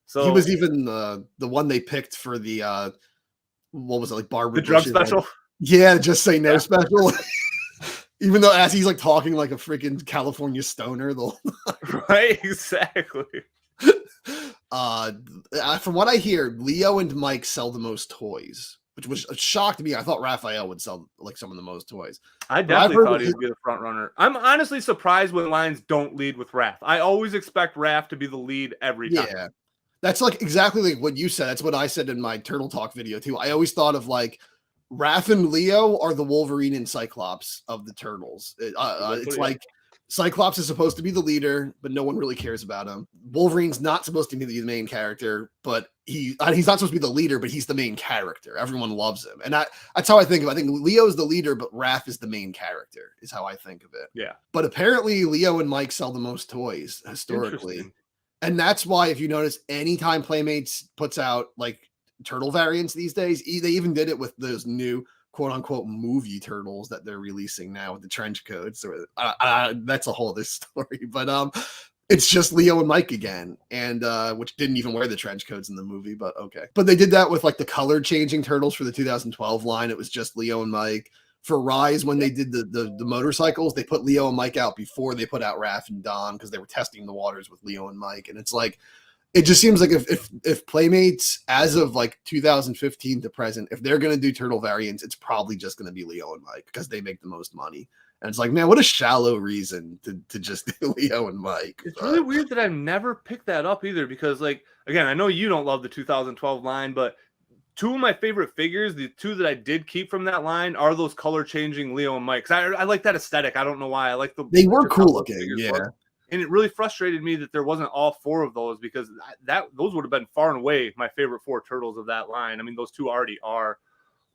so he was even the one they picked for the what was it, like Barbara? The drug special? Like, yeah, just say no special. Even though as he's like talking like a freaking California stoner, right? Exactly. From what I hear, Leo and Mike sell the most toys, which was shocked me. I thought Raphael would sell like some of the most toys. I definitely thought he would be the front runner. I'm honestly surprised when lines don't lead with Raph. I always expect Raph to be the lead every time. Yeah. That's like exactly like what you said. That's what I said in my Turtle Talk video too. I always thought of like Raph and Leo are the Wolverine and Cyclops of the Turtles. It's like Cyclops is supposed to be the leader, but no one really cares about him. Wolverine's not supposed to be the main character, but he's not supposed to be the leader, but he's the main character. Everyone loves him. And that's how I think of it. I think Leo is the leader, but Raph is the main character, is how I think of it. Yeah. But apparently Leo and Mike sell the most toys historically. And that's why, if you notice, anytime Playmates puts out like turtle variants these days, they even did it with those new quote unquote movie turtles that they're releasing now with the trench coats. So that's a whole other story. But it's just Leo and Mike again, and which didn't even wear the trench coats in the movie, but okay. But they did that with like the color changing turtles for the 2012 line. It was just Leo and Mike. For Rise, when they did the motorcycles, they put Leo and Mike out before they put out Raph and Don, because they were testing the waters with Leo and Mike. And it's like, it just seems like if Playmates as of like 2015 to present, if they're gonna do turtle variants, it's probably just gonna be Leo and Mike because they make the most money. And it's like, man, what a shallow reason to just do Leo and Mike. It's really weird that I've never picked that up either because, like, again, I know you don't love the 2012 line, but two of my favorite figures, the two that I did keep from that line, are those color changing Leo and Mike. I like that aesthetic. I don't know why. I like they were cool looking, yeah. And it really frustrated me that there wasn't all four of those because those would have been far and away my favorite four turtles of that line. I mean, those two already are.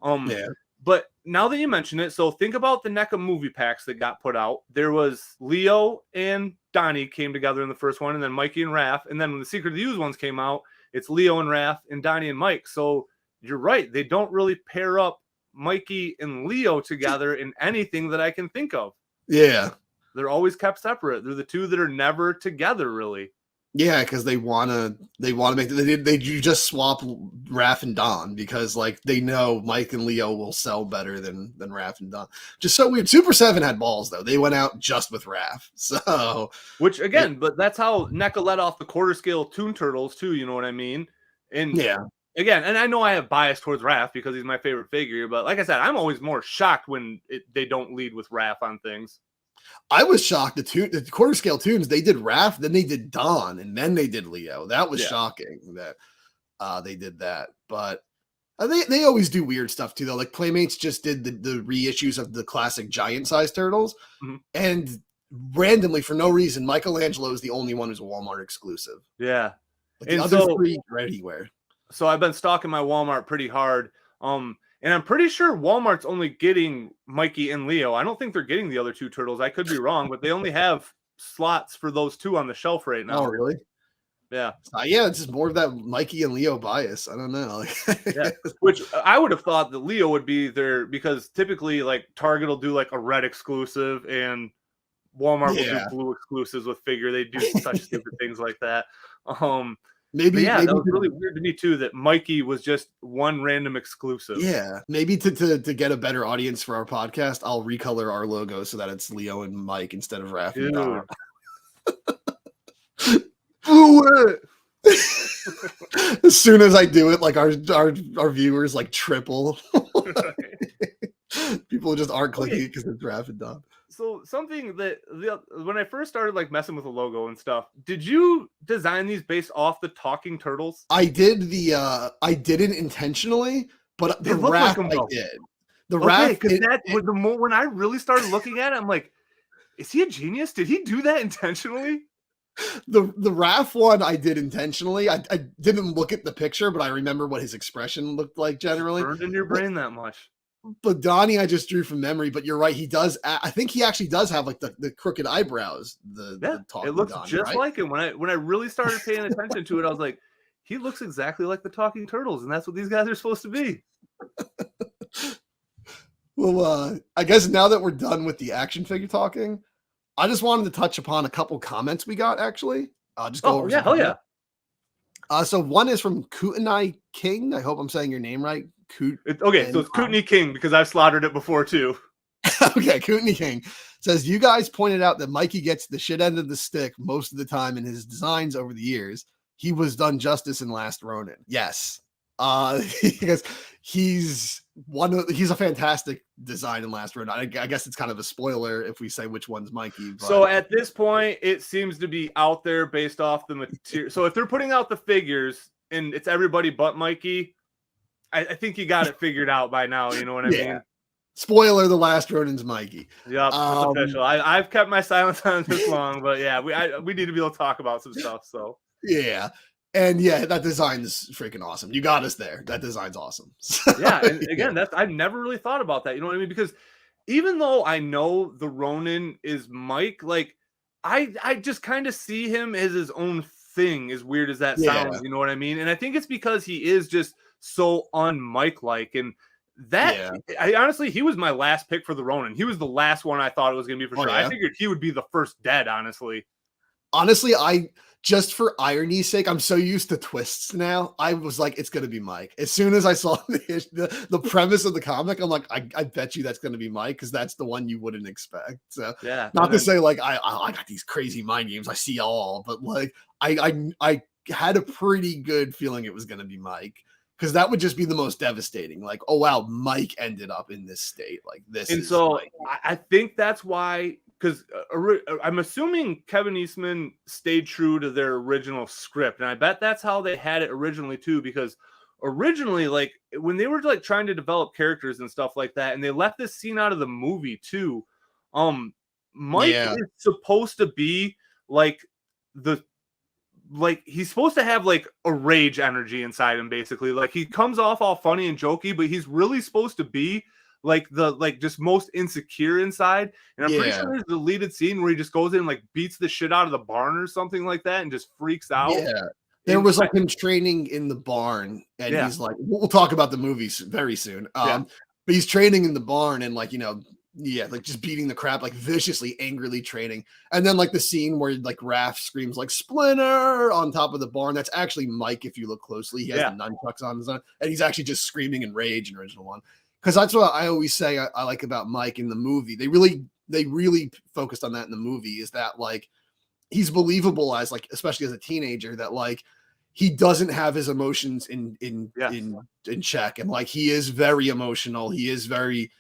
Yeah. But now that you mention it, so think about the NECA movie packs that got put out. There was Leo and Donnie came together in the first one, and then Mikey and Raph. And then when the Secret of the Ooze ones came out, it's Leo and Raph and Donnie and Mike. So you're right. They don't really pair up Mikey and Leo together in anything that I can think of. Yeah. They're always kept separate. They're the two that are never together, really. Yeah, because they wanna make they just swap Raph and Don because like they know Mike and Leo will sell better than Raph and Don. Just so weird. Super 7 had balls though. They went out just with Raph. So which again, but that's how NECA let off the quarter scale Toon Turtles too. You know what I mean? And yeah. Again, and I know I have bias towards Raph because he's my favorite figure, but like I said, I'm always more shocked when they don't lead with Raph on things. I was shocked. The quarter scale tunes, they did Raph, then they did Don, and then they did Leo. That was shocking that they did that. But they always do weird stuff too, though. Like Playmates just did the reissues of the classic giant size turtles, and randomly for no reason, Michelangelo is the only one who's a Walmart exclusive. Yeah, like the other three are anywhere. So I've been stalking my Walmart pretty hard. And I'm pretty sure Walmart's only getting Mikey and Leo. I don't think they're getting the other two turtles. I could be wrong, but they only have slots for those two on the shelf right now. Oh, really? Yeah. Yeah, it's just more of that Mikey and Leo bias. I don't know. Yeah. Which I would have thought that Leo would be there because typically like Target will do like a red exclusive and Walmart will do blue exclusives with figure. They do such stupid things like that. Maybe that was really weird to me too that Mikey was just one random exclusive. Yeah, maybe to get a better audience for our podcast, I'll recolor our logo so that it's Leo and Mike instead of Raph and Don. As soon as I do it, like our viewers like triple. People just aren't clicking because it's Raph and Don. So something that when I first started like messing with the logo and stuff, did you design these based off the talking turtles? I did I didn't intentionally, but the Raph like I did. The Raph, because when I really started looking at it, I'm like, is he a genius? Did he do that intentionally? The Raph one I did intentionally. I didn't look at the picture, but I remember what his expression looked like generally. Burned in your brain that much. But Donnie, I just drew from memory. But you're right, he does. I think he actually does have like the crooked eyebrows. It looks Donnie, just right? like him. When I really started paying attention to it, I was like, he looks exactly like the talking turtles, and that's what these guys are supposed to be. Well, I guess now that we're done with the action figure talking, I just wanted to touch upon a couple comments we got. Actually, just go over. Hell yeah. So one is from Kootenai King. I hope I'm saying your name right. So it's Kootenai King because I've slaughtered it before too. Okay, Kootenai King says, you guys pointed out that Mikey gets the shit end of the stick most of the time in his designs over the years. He was done justice in Last Ronin. Yes. Because he's a fantastic design in Last Ronin. I guess it's kind of a spoiler if we say which one's Mikey. But... So at this point, it seems to be out there based off the material. So if they're putting out the figures and it's everybody but Mikey, I think you got it figured out by now. You know what I mean? Spoiler: the Last Ronin's Mikey. Yep, it's official. I've kept my silence on this long, but yeah, we need to be able to talk about some stuff. So yeah, and that design is freaking awesome. You got us there. That design's awesome. Yeah, and again, I've never really thought about that. You know what I mean? Because even though I know the Ronin is Mike, like I just kind of see him as his own thing. As weird as that sounds, you know what I mean? And I think it's because he is just so un-Mike-like, and that I honestly, he was my last pick for the Ronin. He was the last one I thought it was going to be for sure. I figured he would be the first dead, honestly. I just for irony's sake, I'm so used to twists now. I was like, it's going to be Mike. As soon as I saw the premise of the comic, I'm like, I bet you that's going to be Mike because that's the one you wouldn't expect. So not to say like I got these crazy mind games. I see all, but like I had a pretty good feeling it was going to be Mike, because that would just be the most devastating. Like, oh wow, Mike ended up in this state. Like this. And is so Mike. I think that's why, because I'm assuming Kevin Eastman stayed true to their original script, and I bet that's how they had it originally too. Because originally, like when they were like trying to develop characters and stuff like that, and they left this scene out of the movie too. Mike is supposed to be like he's supposed to have like a rage energy inside him, basically. Like he comes off all funny and jokey, but he's really supposed to be like just most insecure inside. And I'm pretty sure there's a deleted scene where he just goes in and like beats the shit out of the barn or something like that and just freaks out. Yeah. There was like him training in the barn, and he's like, we'll talk about the movies very soon. But he's training in the barn and like, like just beating the crap, like viciously, angrily training. And then like the scene where like Raph screams like Splinter on top of the barn. That's actually Mike. If you look closely, he has the nunchucks on his own, and he's actually just screaming in rage in the original one. Because that's what I always say I like about Mike in the movie. They really focused on that in the movie, is that like he's believable as like, especially as a teenager, that like he doesn't have his emotions in check, and like he is very emotional. He is very,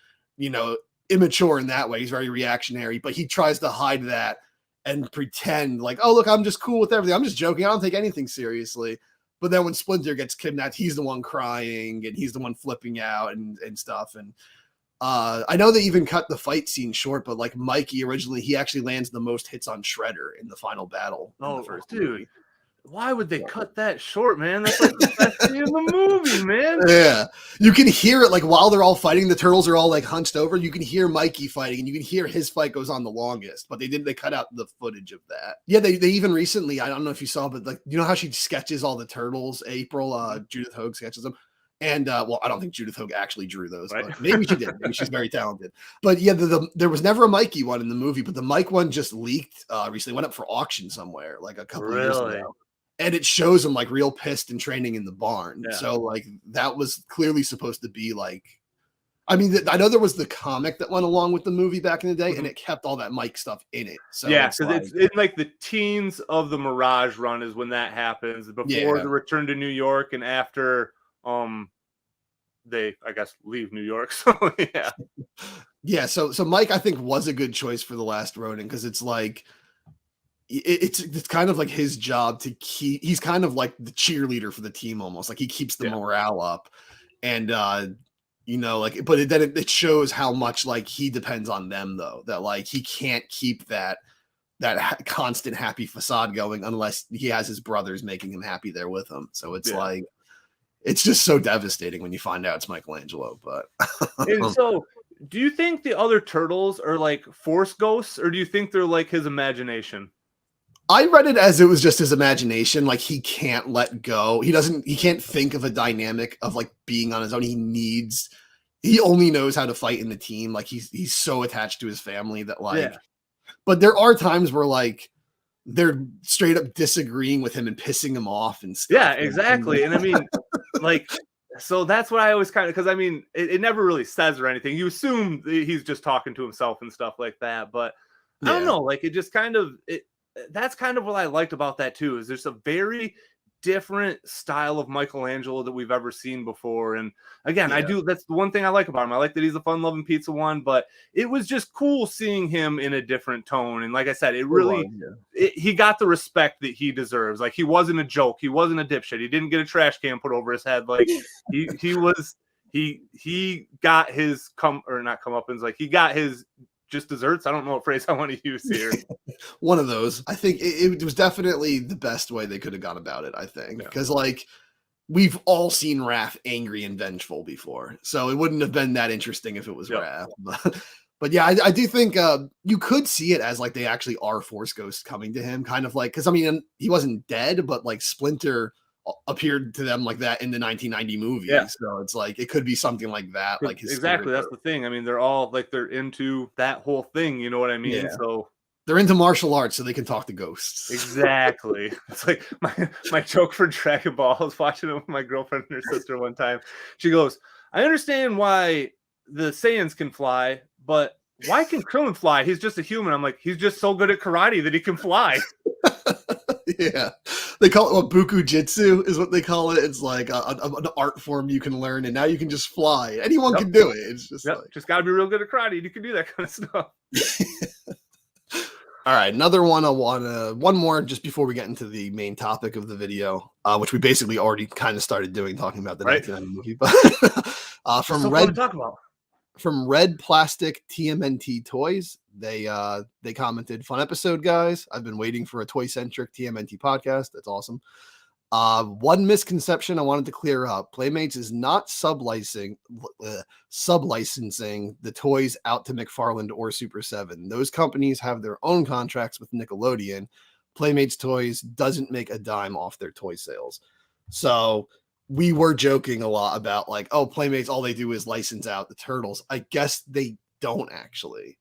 immature in that way. He's very reactionary, but he tries to hide that and pretend like, oh look, I'm just cool with everything. I'm just joking. I don't take anything seriously. But then when Splinter gets kidnapped, he's the one crying and he's the one flipping out and stuff. And I know they even cut the fight scene short, but like Mikey originally, he actually lands the most hits on Shredder in the final battle. In the first movie. Why would they cut that short, man? That's like the best scene in the movie, man. Yeah. You can hear it like while they're all fighting, the turtles are all like hunched over. You can hear Mikey fighting, and you can hear his fight goes on the longest, but they cut out the footage of that. Yeah, they even recently, I don't know if you saw, but like, how she sketches all the turtles, April, Judith Hoag sketches them. And well, I don't think Judith Hoag actually drew those, but maybe she did. Maybe she's very talented. But yeah, there was never a Mikey one in the movie, but the Mike one just leaked recently, went up for auction somewhere like a couple of years ago. And it shows him like real pissed and training in the barn. Yeah. So like that was clearly supposed to be like, I mean, I know there was the comic that went along with the movie back in the day, and it kept all that Mike stuff in it. So yeah, because it's in like the teens of the Mirage run is when that happens, before the return to New York and after they, I guess, leave New York. So yeah. So Mike, I think, was a good choice for The Last Ronin, because it's like, it's kind of like his job to keep, he's kind of like the cheerleader for the team almost, like he keeps the morale up, and like, but then it shows how much like he depends on them, though, that like he can't keep that constant happy facade going unless he has his brothers making him happy there with him. So it's like, it's just so devastating when you find out it's Michelangelo. But and so do you think the other turtles are like force ghosts, or do you think they're like his imagination? I read it as it was just his imagination. Like he can't let go. He can't think of a dynamic of like being on his own. He only knows how to fight in the team. Like he's so attached to his family that like, but there are times where like they're straight up disagreeing with him and pissing him off and stuff. Yeah, exactly. And I mean, like, so that's what I always kind of, because I mean, it never really says or anything. You assume he's just talking to himself and stuff like that. But I don't know, like it just kind of, that's kind of what I liked about that too, is there's a very different style of Michelangelo that we've ever seen before. And again, that's the one thing I like about him. I like that he's a fun-loving pizza one, but it was just cool seeing him in a different tone. And like I said, he got the respect that he deserves. Like he wasn't a joke. He wasn't a dipshit. He didn't get a trash can put over his head. Like he got his comeuppance. Like he got his just desserts. I don't know what phrase I want to use here. One of those. I think it was definitely the best way they could have gone about it, I think. Because like we've all seen Raph angry and vengeful before. So it wouldn't have been that interesting if it was Raph. But yeah, I do think you could see it as like they actually are force ghosts coming to him, kind of like, because I mean, he wasn't dead, but like Splinter appeared to them like that in the 1990 movie. So it's like it could be something like that, like his exactly. That's the thing. I mean, they're all like, they're into that whole thing, you know what I mean? So they're into martial arts, so they can talk to ghosts. Exactly. It's like my joke for Dragon Ball. I was watching it with my girlfriend and her sister one time. She goes, I understand why the Saiyans can fly, but why can Krillin fly? He's just a human. I'm like, he's just so good at karate that he can fly. Yeah. They call it buku jitsu is what they call it. It's like an art form you can learn, and now you can just fly. Anyone can do it. It's just just gotta be real good at karate. You can do that kind of stuff. All right, another one. One more just before we get into the main topic of the video, which we basically already kind of started doing, talking about the 1990 movie. But from Red Plastic TMNT Toys, they commented, "Fun episode, guys. I've been waiting for a toy-centric TMNT podcast. That's awesome. One misconception I wanted to clear up: Playmates is not sublicensing the toys out to McFarland or Super 7. Those companies have their own contracts with Nickelodeon. Playmates Toys doesn't make a dime off their toy sales." So we were joking a lot about like, oh, Playmates, all they do is license out the Turtles. I guess they don't actually.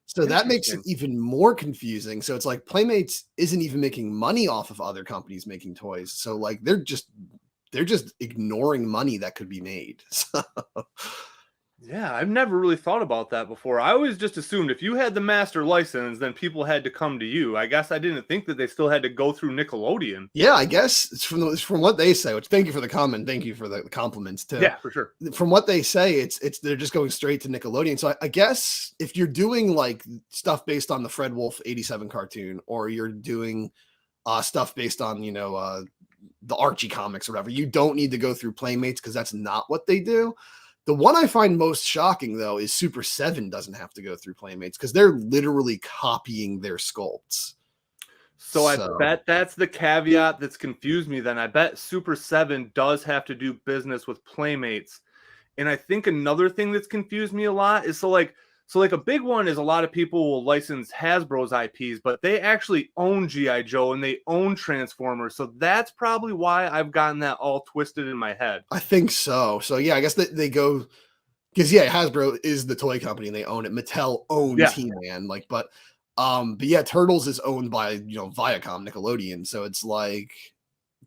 So that makes it even more confusing. So it's like Playmates isn't even making money off of other companies making toys. So like they're just ignoring money that could be made. So. Yeah, I've never really thought about that before. I always just assumed if you had the master license, then people had to come to you. I guess I didn't think that they still had to go through Nickelodeon. Yeah, I guess it's from what they say. Which, thank you for the comment. Thank you for the compliments too. Yeah, for sure. From what they say, it's they're just going straight to Nickelodeon. So I guess if you're doing like stuff based on the Fred Wolf '87 cartoon, or you're doing stuff based on the Archie comics or whatever, you don't need to go through Playmates because that's not what they do. The one I find most shocking, though, is Super 7 doesn't have to go through Playmates because they're literally copying their sculpts. So I bet that's the caveat that's confused me then. I bet Super 7 does have to do business with Playmates. And I think another thing that's confused me a lot is so a big one is a lot of people will license Hasbro's IPs, but they actually own G.I. Joe and they own Transformers. So that's probably why I've gotten that all twisted in my head. I think so. So yeah, I guess they go because Hasbro is the toy company and they own it. Mattel owns He-Man, but yeah, Turtles is owned by Viacom, Nickelodeon. So it's like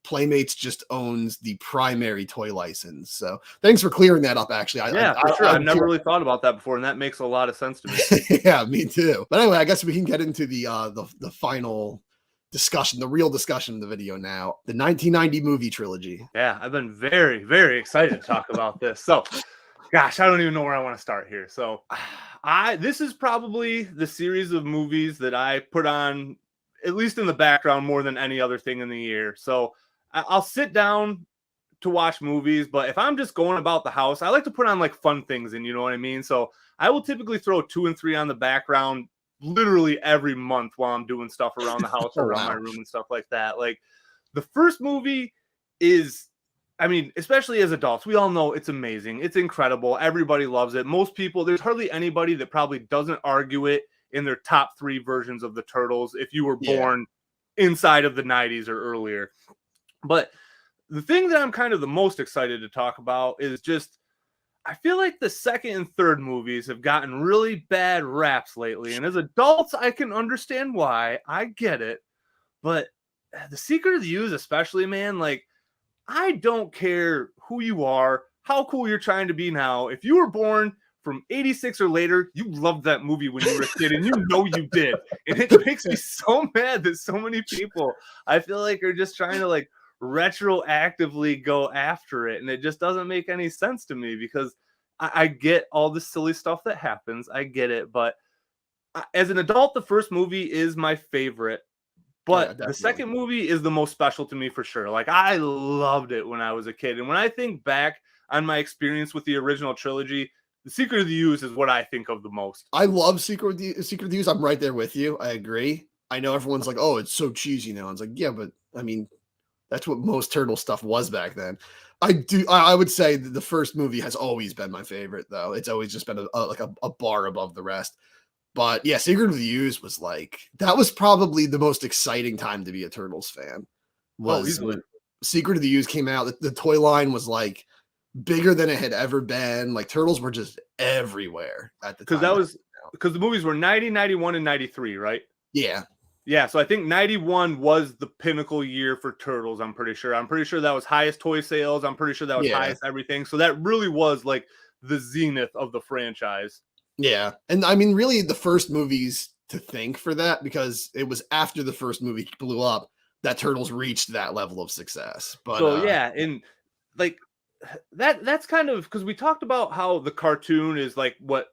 Playmates just owns the primary toy license. So thanks for clearing that up. Actually, for sure. I've never really thought about that before, and that makes a lot of sense to me. Yeah, me too. But anyway, I guess we can get into the final discussion, the real discussion of the video now. The 1990 movie trilogy. Yeah, I've been very, very excited to talk about this. So, gosh, I don't even know where I want to start here. So, this is probably the series of movies that I put on, at least in the background, more than any other thing in the year. So I'll sit down to watch movies, but if I'm just going about the house, I like to put on like fun things, and you know what I mean? So I will typically throw 2 and 3 on the background literally every month while I'm doing stuff around the house or around my room and stuff like that. Like the first movie is, I mean, especially as adults, we all know it's amazing. It's incredible. Everybody loves it. Most people, there's hardly anybody that probably doesn't argue it in their top 3 versions of the Turtles if you were born inside of the 90s or earlier. But the thing that I'm kind of the most excited to talk about is just, I feel like the second and third movies have gotten really bad raps lately. And as adults, I can understand why. I get it. But The Secret of the Use especially, man, like, I don't care who you are, how cool you're trying to be now. If you were born from 86 or later, you loved that movie when you were a kid, and you know you did. And it makes me so mad that so many people, I feel like, are just trying to like retroactively go after it. And it just doesn't make any sense to me because I get all the silly stuff that happens. I get it. But as an adult, the first movie is my favorite. But the second movie is the most special to me for sure. Like, I loved it when I was a kid. And when I think back on my experience with the original trilogy, The Secret of the Use is what I think of the most. I love Secret of the Use. I'm right there with you. I agree. I know everyone's like, oh, it's so cheesy now. It's like, yeah, but I mean, that's what most Turtle stuff was back then. I would say that the first movie has always been my favorite, though. It's always just been a bar above the rest. But yeah, Secret of the Use was that was probably the most exciting time to be a Turtles fan. Was when Secret of the Use came out. The toy line was like bigger than it had ever been. Like Turtles were just everywhere at the time. Because the movies were 90, 91, and 93, right? Yeah. Yeah, so I think 91 was the pinnacle year for Turtles, I'm pretty sure. I'm pretty sure that was highest toy sales. I'm pretty sure that was highest everything. So that really was like the zenith of the franchise. Yeah. And I mean, really the first movies to think for that, because it was after the first movie blew up, that Turtles reached that level of success. But so yeah, and like that's kind of because we talked about how the cartoon is like what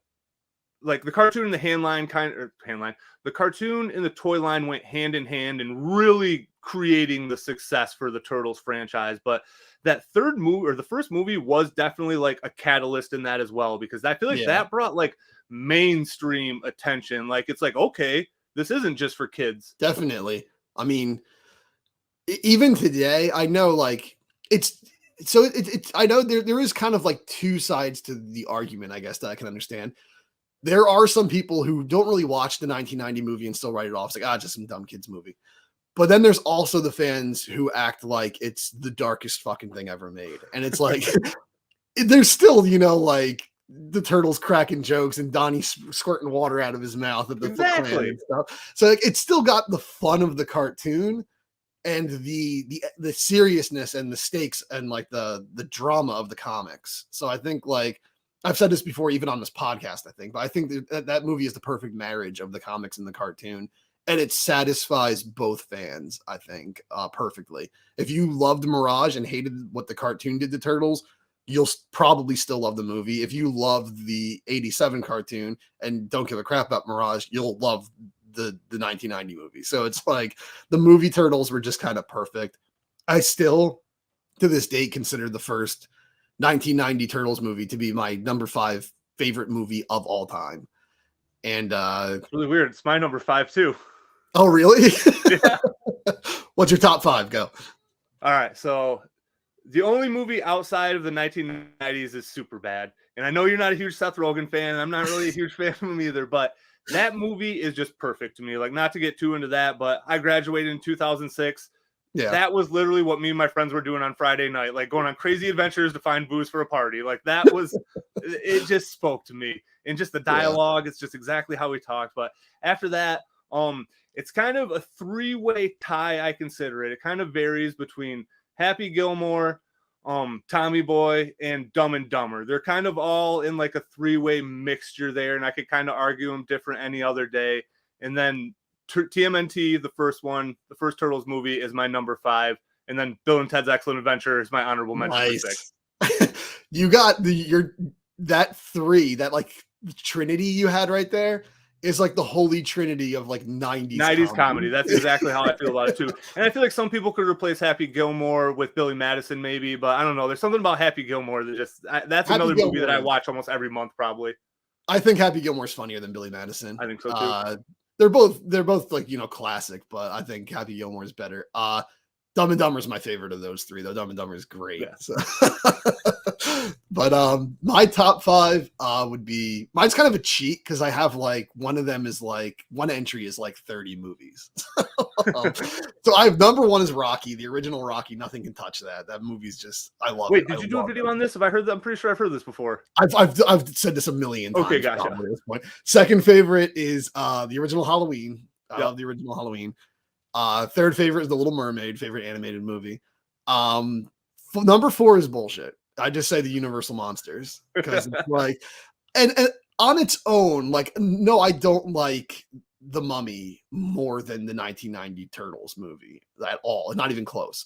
like the cartoon and the the cartoon and the toy line went hand in hand and really creating the success for the Turtles franchise. But that third movie or the first movie was definitely like a catalyst in that as well, because I feel like that brought like mainstream attention. Like it's like, okay, this isn't just for kids. Definitely. I mean, even today, I know like it's I know there is kind of like two sides to the argument, I guess, that I can understand. There are some people who don't really watch the 1990 movie and still write it off. It's like, just some dumb kids movie. But then there's also the fans who act like it's the darkest fucking thing ever made. And it's like, there's still, like the Turtles cracking jokes and Donnie squirting water out of his mouth at the Foot Clan and stuff. So like, it's still got the fun of the cartoon and the seriousness and the stakes and like the drama of the comics. So I think like, I've said this before, even on this podcast, I think, but I think that movie is the perfect marriage of the comics and the cartoon, and it satisfies both fans, I think, perfectly. If you loved Mirage and hated what the cartoon did to Turtles, you'll probably still love the movie. If you loved the 87 cartoon and don't give a crap about Mirage, you'll love the 1990 movie. So it's like the movie Turtles were just kind of perfect. I still, to this date, consider the first 1990 Turtles movie to be my number 5 favorite movie of all time. And it's really weird. It's my number 5 too. Oh, really? Yeah. What's your top 5? Go. All right. So the only movie outside of the 1990s is Superbad. And I know you're not a huge Seth Rogen fan, and I'm not really a huge fan of him either, but that movie is just perfect to me. Like, not to get too into that, but I graduated in 2006. Yeah. That was literally what me and my friends were doing on Friday night, like going on crazy adventures to find booze for a party. Like that was, it just spoke to me, and just the dialogue. It's just exactly how we talked. But after that, it's kind of a 3-way tie. I consider it. It kind of varies between Happy Gilmore, Tommy Boy, and Dumb and Dumber. They're kind of all in like a 3-way mixture there, and I could kind of argue them different any other day. And then TMNT, the first one, the first Turtles movie, is my number 5, and then Bill and Ted's Excellent Adventure is my honorable mention. Nice. For 6. You got that 3, that like trinity you had right there is like the holy trinity of like 90s comedy. That's exactly how I feel about it too. And I feel like some people could replace Happy Gilmore with Billy Madison maybe, but I don't know. There's something about Happy Gilmore that that's another movie that I watch almost every month probably. I think Happy Gilmore's funnier than Billy Madison. I think so too. They're both like, classic, but I think Happy Gilmore is better. Dumb and Dumber is my favorite of those 3, though. Dumb and Dumber is great. Yeah. So. But my top 5 would be, mine's kind of a cheat because I have like one of them is like one entry is like 30 movies. So I have number 1 is Rocky, the original Rocky. Nothing can touch that. That movie's just, I love it. Wait, did you do a video on this? Have I heard that? I'm pretty sure I've heard this before. I've said this a million times. Okay, gotcha. At this point. Second favorite is the original Halloween. I love the original Halloween. Third favorite is The Little Mermaid, favorite animated movie. Number 4 is bullshit. I just say the Universal Monsters because it's like, and on its own, like, no, I don't like The Mummy more than the 1990 Turtles movie at all. Not even close.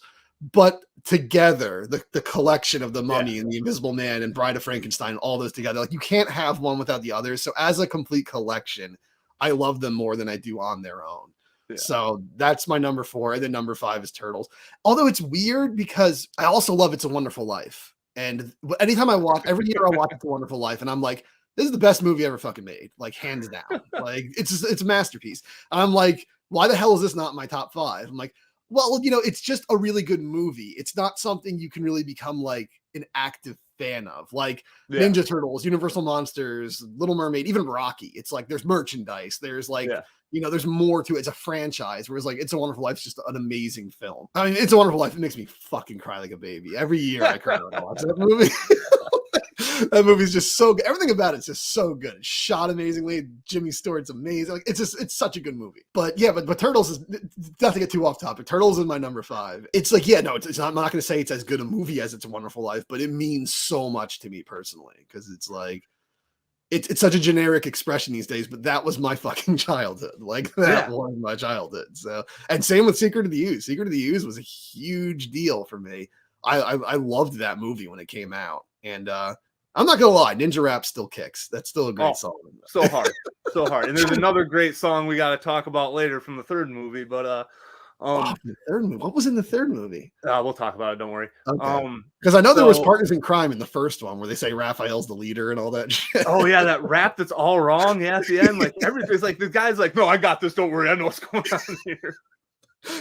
But together, the collection of The Mummy and The Invisible Man and Bride of Frankenstein, all those together, like you can't have one without the other. So as a complete collection, I love them more than I do on their own. Yeah. So that's my number 4. And then number 5 is Turtles. Although it's weird because I also love It's a Wonderful Life. And anytime I watch, every year I watch It's a Wonderful Life, and I'm like, this is the best movie ever fucking made, like hands down. Like it's a masterpiece. And I'm like, why the hell is this not in my top 5? I'm like, well, it's just a really good movie. It's not something you can really become like an active fan of, like Ninja Turtles, Universal Monsters, Little Mermaid, even Rocky. It's like there's merchandise, there's like there's more to it. It's a franchise, whereas like It's a Wonderful Life is just an amazing film. I mean, It's a Wonderful Life, it makes me fucking cry like a baby. Every year I cry when I watch that movie. That movie's just so good. Everything about it's just so good. It's shot amazingly. Jimmy Stewart's amazing. Like it's such a good movie. But yeah, but Turtles is, not to get too off topic. Turtles is my number 5. It's like, it's not, I'm not going to say it's as good a movie as It's a Wonderful Life, but it means so much to me personally because it's like it's such a generic expression these days, but that was my fucking childhood. Like that was my childhood. So, and same with Secret of the Ooze. Secret of the Ooze was a huge deal for me. I loved that movie when it came out, and I'm not gonna lie, Ninja Rap still kicks. That's still a great song. So hard, so hard. And there's another great song we got to talk about later from the third movie, but the third movie. What was in the third movie? We'll talk about it. Don't worry. Okay. Because I know there was partners in crime in the first one where they say Raphael's the leader and all that shit. Oh yeah, that rap that's all wrong. Yeah, at the end, like everything's like the guy's like, no, I got this. Don't worry, I know what's going on here.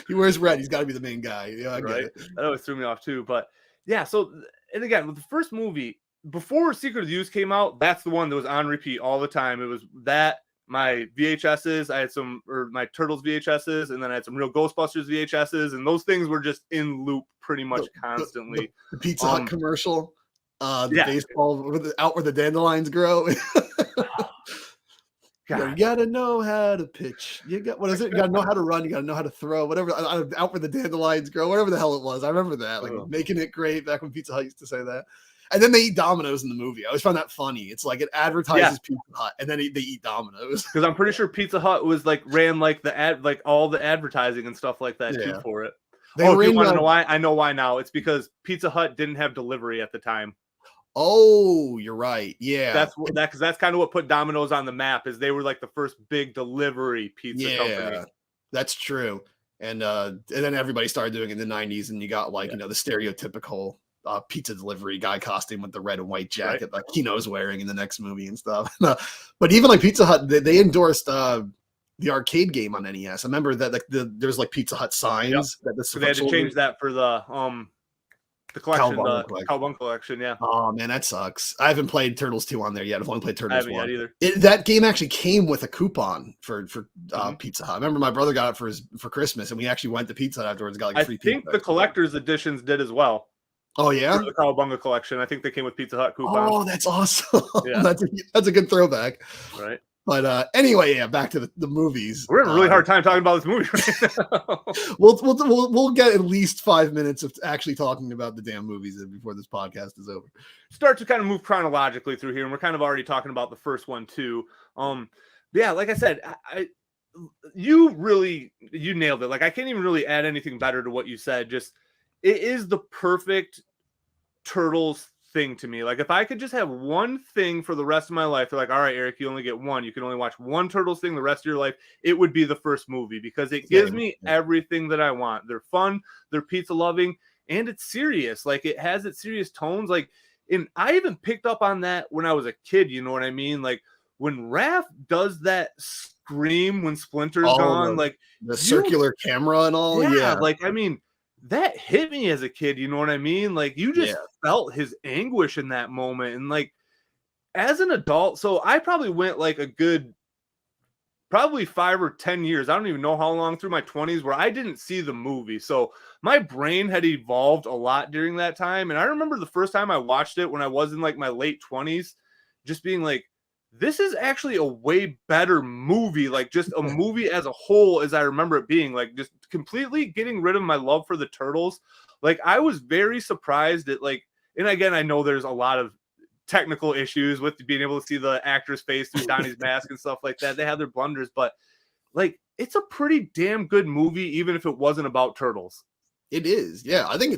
He wears red. He's got to be the main guy. Yeah, I get it. That always threw me off too. But yeah, so and again, with the first movie before Secret of the Ooze came out, that's the one that was on repeat all the time. It was that. My VHSs, I had my Turtles VHSs, and then I had some real Ghostbusters VHSs, and those things were just in loop pretty much constantly. The Pizza Hut commercial, the baseball out where the dandelions grow. You gotta know how to pitch. You gotta know how to run. You gotta know how to throw. Whatever. Out where the dandelions grow. Whatever the hell it was. I remember that. Like making it great back when Pizza Hut used to say that. And then they eat Domino's in the movie. I always found that funny. It's like it advertises Pizza Hut, and then they eat Domino's. Because I'm pretty sure Pizza Hut was like ran like all the advertising and stuff like that too for it. Do you want to know why? I know why now. It's because Pizza Hut didn't have delivery at the time. Oh, you're right. Yeah, because that's kind of what put Domino's on the map. Is they were like the first big delivery pizza company. That's true. And then everybody started doing it in the 90s, and you got like the stereotypical pizza delivery guy costume with the red and white jacket like Kino's wearing in the next movie and stuff. But even like Pizza Hut, they endorsed the arcade game on NES. I remember that like there's like Pizza Hut signs that so they had to change that for the collection, Cowabunga collection. Yeah. Oh man, that sucks. I haven't played Turtles 2 on there yet. I've only played Turtles 1. I haven't yet either. That game actually came with a coupon for Pizza Hut. I remember my brother got it for Christmas, and we actually went to Pizza Hut afterwards and got like free pizza. I think the collector's editions did as well. Oh yeah, the Cowabunga collection. I think they came with Pizza Hut coupons. Oh, that's awesome. Yeah. that's a good throwback. Right. But anyway, back to the movies. We're having a really hard time talking about this movie right now. We'll get at least 5 minutes of actually talking about the damn movies before this podcast is over. Start to kind of move chronologically through here, and we're kind of already talking about the first one too. Yeah, like I said, you nailed it. Like I can't even really add anything better to what you said. Just it is the perfect Turtles thing to me. Like if I could just have one thing for the rest of my life, they're like, all right, Eric, you only get one. You can only watch one Turtles thing the rest of your life. It would be the first movie because it gives me everything that I want. They're fun, they're pizza loving, and it's serious. Like it has its serious tones. Like, and I even picked up on that when I was a kid. You know what I mean? Like when Raph does that scream when Splinter's gone, like the circular camera and all. Yeah. Like I mean, that hit me as a kid, you know what I mean? Like you just felt his anguish in that moment. And like as an adult, so I probably went like a good probably 5 or 10 years. I don't even know how long through my 20s where I didn't see the movie. So my brain had evolved a lot during that time. And I remember the first time I watched it when I was in like my late 20s, just being like, this is actually a way better movie, like just a movie as a whole, as I remember it being, like just completely getting rid of my love for the Turtles. Like I was very surprised at like, and again, I know there's a lot of technical issues with being able to see the actor's face through Donnie's mask and stuff like that. They have their blunders, but like it's a pretty damn good movie, even if it wasn't about Turtles. It is. Yeah. I think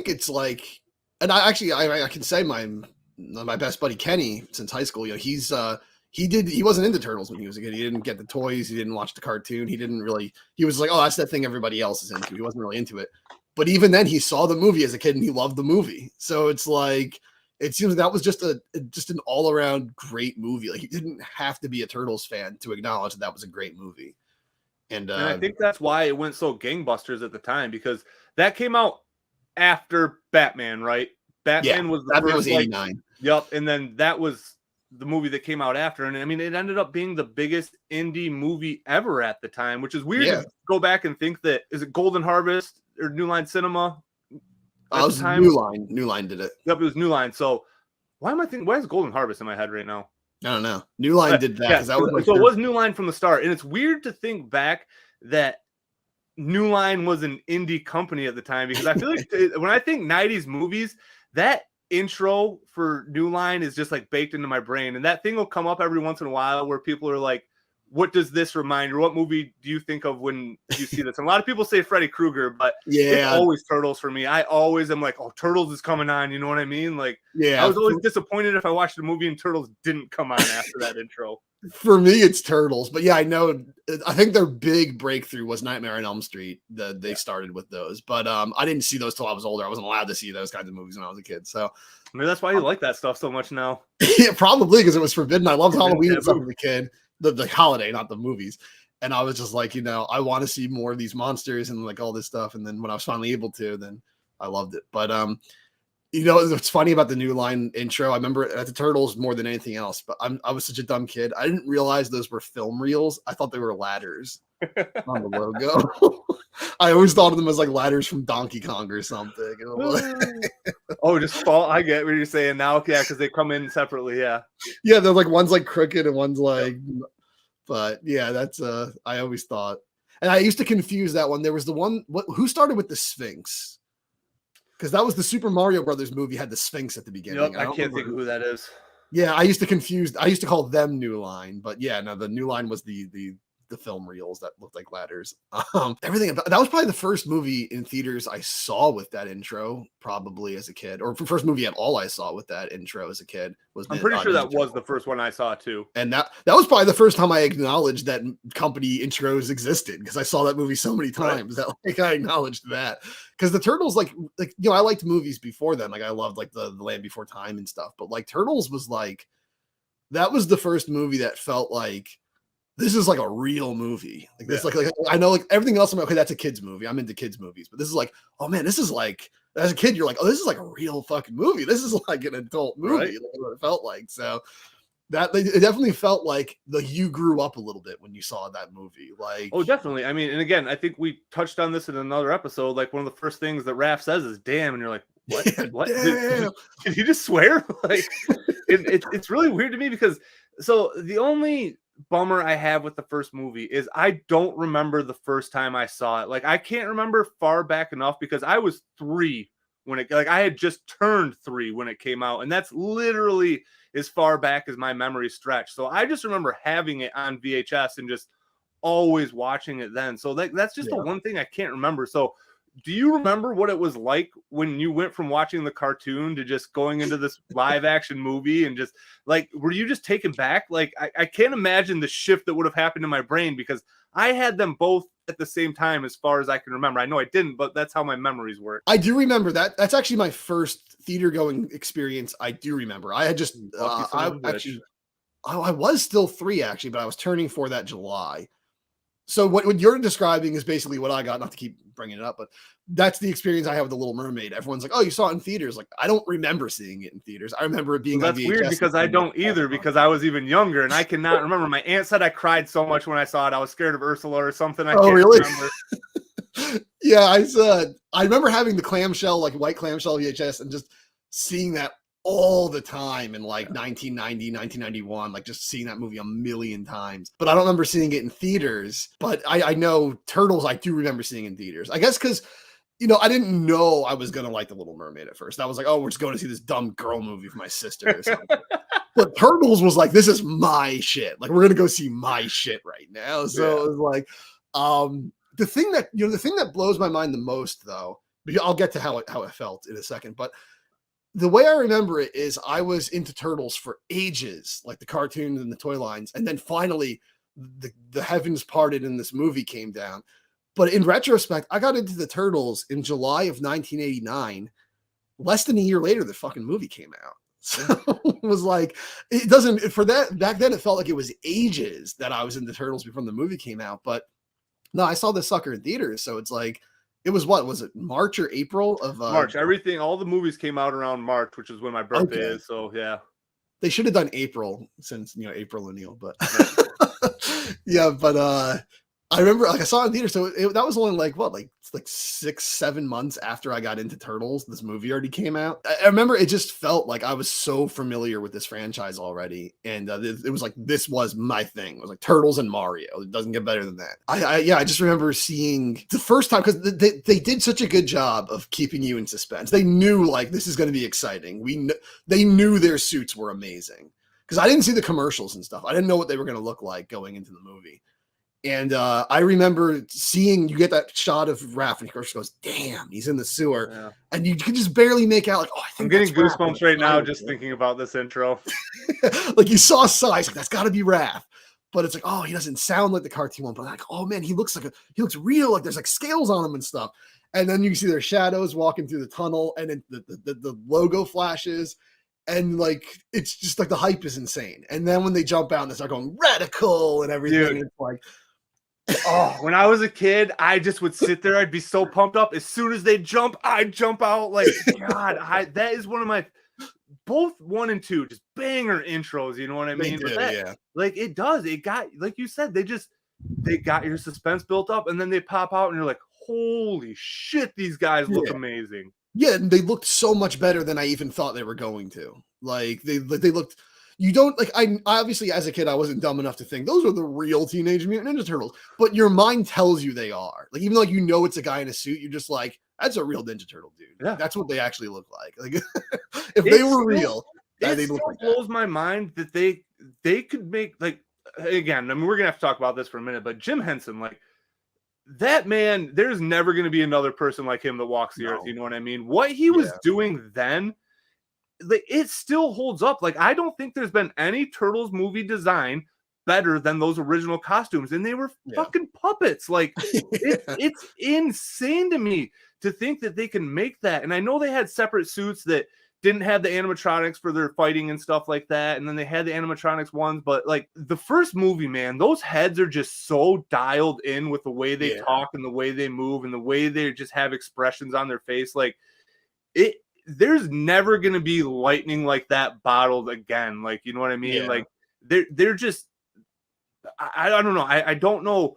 it's like, and I can say my best buddy Kenny since high school, he wasn't into Turtles when he was a kid. He didn't get the toys, he didn't watch the cartoon, he was like, oh, that's that thing everybody else is into. He wasn't really into it. But even then he saw the movie as a kid and he loved the movie. So it's like it seems that was just an all-around great movie. Like he didn't have to be a Turtles fan to acknowledge that was a great movie. And I think that's why it went so gangbusters at the time, because that came out after Batman, right? Batman was the first, was 89. Yep, and then that was the movie that came out after, and I mean, it ended up being the biggest indie movie ever at the time, which is weird to go back and think that is it Golden Harvest or New Line Cinema? It was New Line. New Line did it. Yep, it was New Line. So why is Golden Harvest in my head right now? I don't know. New Line did that. That was so it was New Line from the start, and it's weird to think back that New Line was an indie company at the time, because I feel like when I think 90s movies, that intro for New Line is just like baked into my brain, and that thing will come up every once in a while where people are like, what does this remind you? What movie do you think of when you see this? And a lot of people say Freddy Krueger, but it's always Turtles for me. I always am like, oh, Turtles is coming on. You know what I mean? Like, I was always disappointed if I watched a movie and Turtles didn't come on after that intro. For me, it's Turtles. But yeah, I know. I think their big breakthrough was Nightmare on Elm Street. They started with those. But I didn't see those till I was older. I wasn't allowed to see those kinds of movies when I was a kid. So maybe that's why you like that stuff so much now. Yeah, probably because it was forbidden. I loved Halloween and stuff as a kid. The holiday, not the movies. And I was just like, I want to see more of these monsters and like all this stuff. And then when I was finally able to, then I loved it. But what's funny about the New Line intro, I remember at the Turtles more than anything else, but I was such a dumb kid. I didn't realize those were film reels. I thought they were ladders on the logo. I always thought of them as like ladders from Donkey Kong or something. Oh, just fall. I get what you're saying now. Yeah, because they come in separately. Yeah. Yeah, they're like one's like crooked and one's like, but yeah, that's I always thought. And I used to confuse that one. There was the one who started with the Sphinx? Because that was the Super Mario Brothers movie had the Sphinx at the beginning. Yep, I can't think of who that is. Yeah, I used to call them New Line, but yeah, no, the New Line was the film reels that looked like ladders. Everything about that was probably the first movie in theaters I saw with that intro, probably as a kid, or the first movie at all I saw with that intro as a kid. I'm pretty sure that was the first one I saw too. And that was probably the first time I acknowledged that company intros existed, because I saw that movie so many times that like I acknowledged that. Because the Turtles, like I liked movies before then. Like I loved like the Land Before Time and stuff, but like Turtles was like, that was the first movie that felt like, this is like a real movie. Like this, like I know like everything else. I'm like, okay, that's a kid's movie. I'm into kids movies, but this is like, oh man, this is like, as a kid, you're like, oh, this is like a real fucking movie. This is like an adult movie. Right? Like what it felt like. So it definitely felt like you grew up a little bit when you saw that movie. Like, oh, definitely. I mean, and again, I think we touched on this in another episode. Like one of the first things that Raph says is "damn," and you're like, what? Yeah, what? Did you just swear? Like, it's really weird to me because the only bummer I have with the first movie is I don't remember the first time I saw it. Like I can't remember far back enough because I was 3 when I had just turned 3 when it came out, and that's literally as far back as my memory stretched. So I just remember having it on VHS and just always watching it then. So that's just the one thing I can't remember. So do you remember what it was like when you went from watching the cartoon to just going into this live action movie and just like, were you just taken back? Like, I can't imagine the shift that would have happened in my brain because I had them both at the same time as far as I can remember. I know I didn't, but that's how my memories work. I do remember that. That's actually my first theater going experience. I do remember. I had just, I was still 3 actually, but I was turning 4 that July. So what you're describing is basically what I got, not to keep bringing it up, but that's the experience I have with The Little Mermaid. Everyone's like, oh, you saw it in theaters. Like, I don't remember seeing it in theaters. I remember it being on VHS. That's weird because I don't either, because I was even younger and I cannot remember. My aunt said I cried so much when I saw it. I was scared of Ursula or something. I can't remember. Yeah, I remember having the clamshell, like white clamshell VHS, and just seeing that all the time in like 1990, 1991, like just seeing that movie a million times. But I don't remember seeing it in theaters. But I know Turtles, I do remember seeing in theaters. I guess because, I didn't know I was going to like The Little Mermaid at first. I was like, oh, we're just going to see this dumb girl movie for my sister or something. But Turtles was like, this is my shit. Like, we're going to go see my shit right now. So it was like, the thing that blows my mind the most, though, I'll get to how it felt in a second, but the way I remember it is I was into Turtles for ages, like the cartoons and the toy lines. And then finally the heavens parted and this movie came down. But in retrospect, I got into the Turtles in July of 1989. Less than a year later, the fucking movie came out. So it was like, it doesn't, for that, back then it felt like it was ages that I was into Turtles before the movie came out. But no, I saw this sucker in theaters. So it's like, it was what was it, March or April of March? All the movies came out around March, which is when my birthday is. So yeah, they should have done April since April O'Neil, but yeah, but I remember, like, I saw it in theater, so that was only like what, like 6, 7 months after I got into Turtles. This movie already came out. I remember it just felt like I was so familiar with this franchise already, and it was like this was my thing. It was like Turtles and Mario. It doesn't get better than that. I just remember seeing the first time because they did such a good job of keeping you in suspense. They knew like this is going to be exciting. They knew their suits were amazing because I didn't see the commercials and stuff. I didn't know what they were going to look like going into the movie. And I remember seeing you get that shot of Raph, and he goes, "Damn, he's in the sewer," and you can just barely make out. Like, oh, I think I'm getting goosebumps right now just thinking about this intro. Like you saw size, like that's got to be Raph, but it's like, oh, he doesn't sound like the cartoon one, but like, oh man, he looks real. Like there's like scales on him and stuff. And then you see their shadows walking through the tunnel, and then the logo flashes. And like it's just like the hype is insane. And then when they jump out and they start going radical and everything, it's like. Oh, when I was a kid, I just would sit there. I'd be so pumped up. As soon as they jump, I'd jump out. Like, God, that is one of my, both 1 and 2, just banger intros. You know what I mean? Like it does. It got, like you said, they got your suspense built up, and then they pop out, and you're like, holy shit, these guys look amazing. Yeah, and they looked so much better than I even thought they were going to. Like they looked. You don't like. I obviously, as a kid, I wasn't dumb enough to think those are the real Teenage Mutant Ninja Turtles. But your mind tells you they are. Like even though you know it's a guy in a suit, you're just like, that's a real Ninja Turtle, dude. Yeah, that's what they actually look like. Like if they were real, it still blows my mind that they could make like again. I mean, we're gonna have to talk about this for a minute, but Jim Henson, like that man, there's never gonna be another person like him that walks the earth. You know what I mean? What he was doing then. It still holds up. Like I don't think there's been any Turtles movie design better than those original costumes, and they were fucking puppets. Like it's insane to me to think that they can make that. And I know they had separate suits that didn't have the animatronics for their fighting and stuff like that, and then they had the animatronics ones. But like the first movie, man, those heads are just so dialed in with the way they talk and the way they move and the way they just have expressions on their face. Like it. There's never going to be lightning like that bottled again. Like, you know what I mean? Yeah. Like they're just, I don't know. I don't know.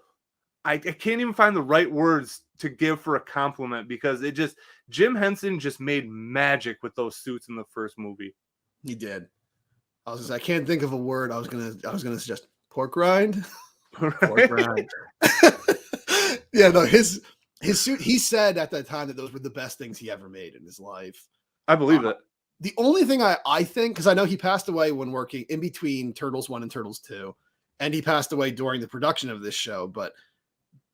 I can't even find the right words to give for a compliment because Jim Henson just made magic with those suits in the first movie. He did. I can't think of a word. I was going to suggest pork rind. Pork rind. Yeah, no, his suit, he said at that time that those were the best things he ever made in his life. I believe it. The only thing I think, because I know he passed away when working in between Turtles 1 and Turtles 2, and he passed away during the production of this show, but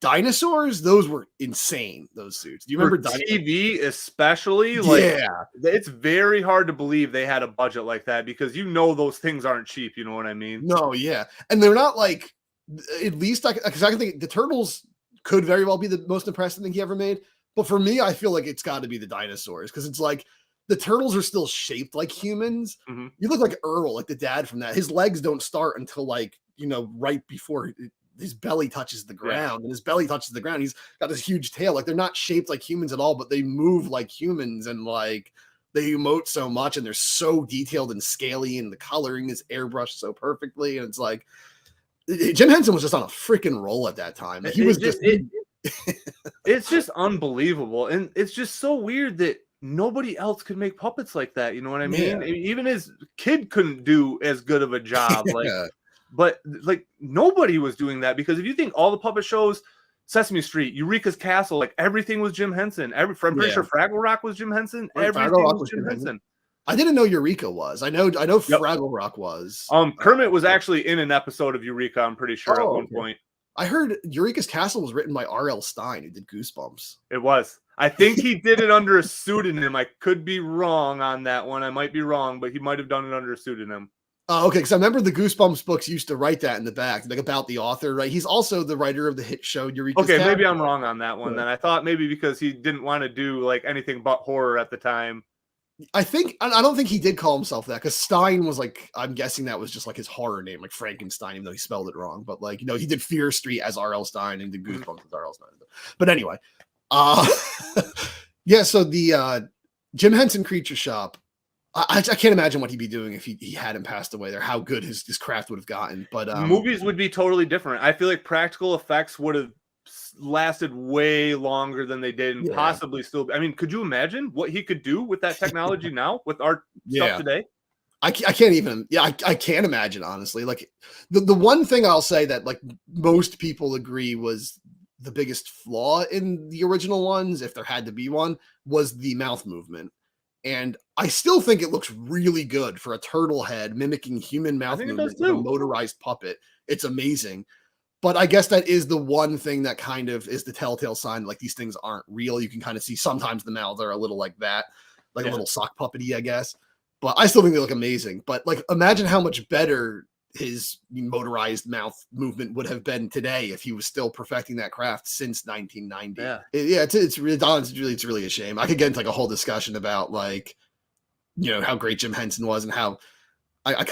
dinosaurs, those were insane, those suits. Do you remember TV especially? Like, it's very hard to believe they had a budget like that because you know those things aren't cheap, you know what I mean? No, yeah. And they're not like, at least because I can think the Turtles could very well be the most impressive thing he ever made. But for me, I feel like it's got to be the dinosaurs because it's like the turtles are still shaped like humans. Mm-hmm. You look like Earl, like the dad from that. His legs don't start until like, you know, right before his belly touches the ground. And his belly touches the ground. He's got this huge tail. Like they're not shaped like humans at all, but they move like humans and like they emote so much and they're so detailed and scaly and the coloring is airbrushed so perfectly. And it's like, Jim Henson was just on a freaking roll at that time. He was it's just unbelievable. And it's just so weird that nobody else could make puppets like that. You know what I mean? Yeah. Even his kid couldn't do as good of a job. Like, but like nobody was doing that because if you think all the puppet shows, Sesame Street, Eureka's Castle, like everything was Jim Henson. I'm pretty sure Fraggle Rock was Jim Henson. Everything was Jim Henson. I didn't know Eureka was. I know Fraggle Rock was. Kermit was actually in an episode of Eureka, I'm pretty sure at one point. I heard Eureka's Castle was written by R.L. Stine, who did Goosebumps. It was. I think he did it under a pseudonym. I could be wrong on that one. I might be wrong, but he might have done it under a pseudonym. Oh, okay. Because I remember the Goosebumps books used to write that in the back, like about the author, right? He's also the writer of the hit show Eureka's Castle. Maybe I'm wrong on that one then. I thought maybe because he didn't want to do like anything but horror at the time. I don't think he did call himself that because Stein was like, I'm guessing that was just like his horror name, like Frankenstein, even though he spelled it wrong. But like, you know, he did Fear Street as R.L. Stein and did Goosebumps as R.L. Stein. But anyway, so the Jim Henson Creature Shop, I can't imagine what he'd be doing if he hadn't passed away there, how good his craft would have gotten. But movies would be totally different. I feel like practical effects would have lasted way longer than they did, and possibly still. I mean, could you imagine what he could do with that technology now with our stuff today? I can't even. Yeah, I can't imagine, honestly. Like the one thing I'll say that like most people agree was the biggest flaw in the original ones, if there had to be one, was the mouth movement. And I still think it looks really good for a turtle head mimicking human mouth movement with a motorized puppet. It's amazing. But I guess that is the one thing that kind of is the telltale sign, like these things aren't real. You can kind of see sometimes the mouths are a little like that, like a little sock puppety, I guess. But I still think they look amazing. But like, imagine how much better his motorized mouth movement would have been today if he was still perfecting that craft since 1990. It's really a shame. I could get into like a whole discussion about like, you know, how great Jim Henson was and how I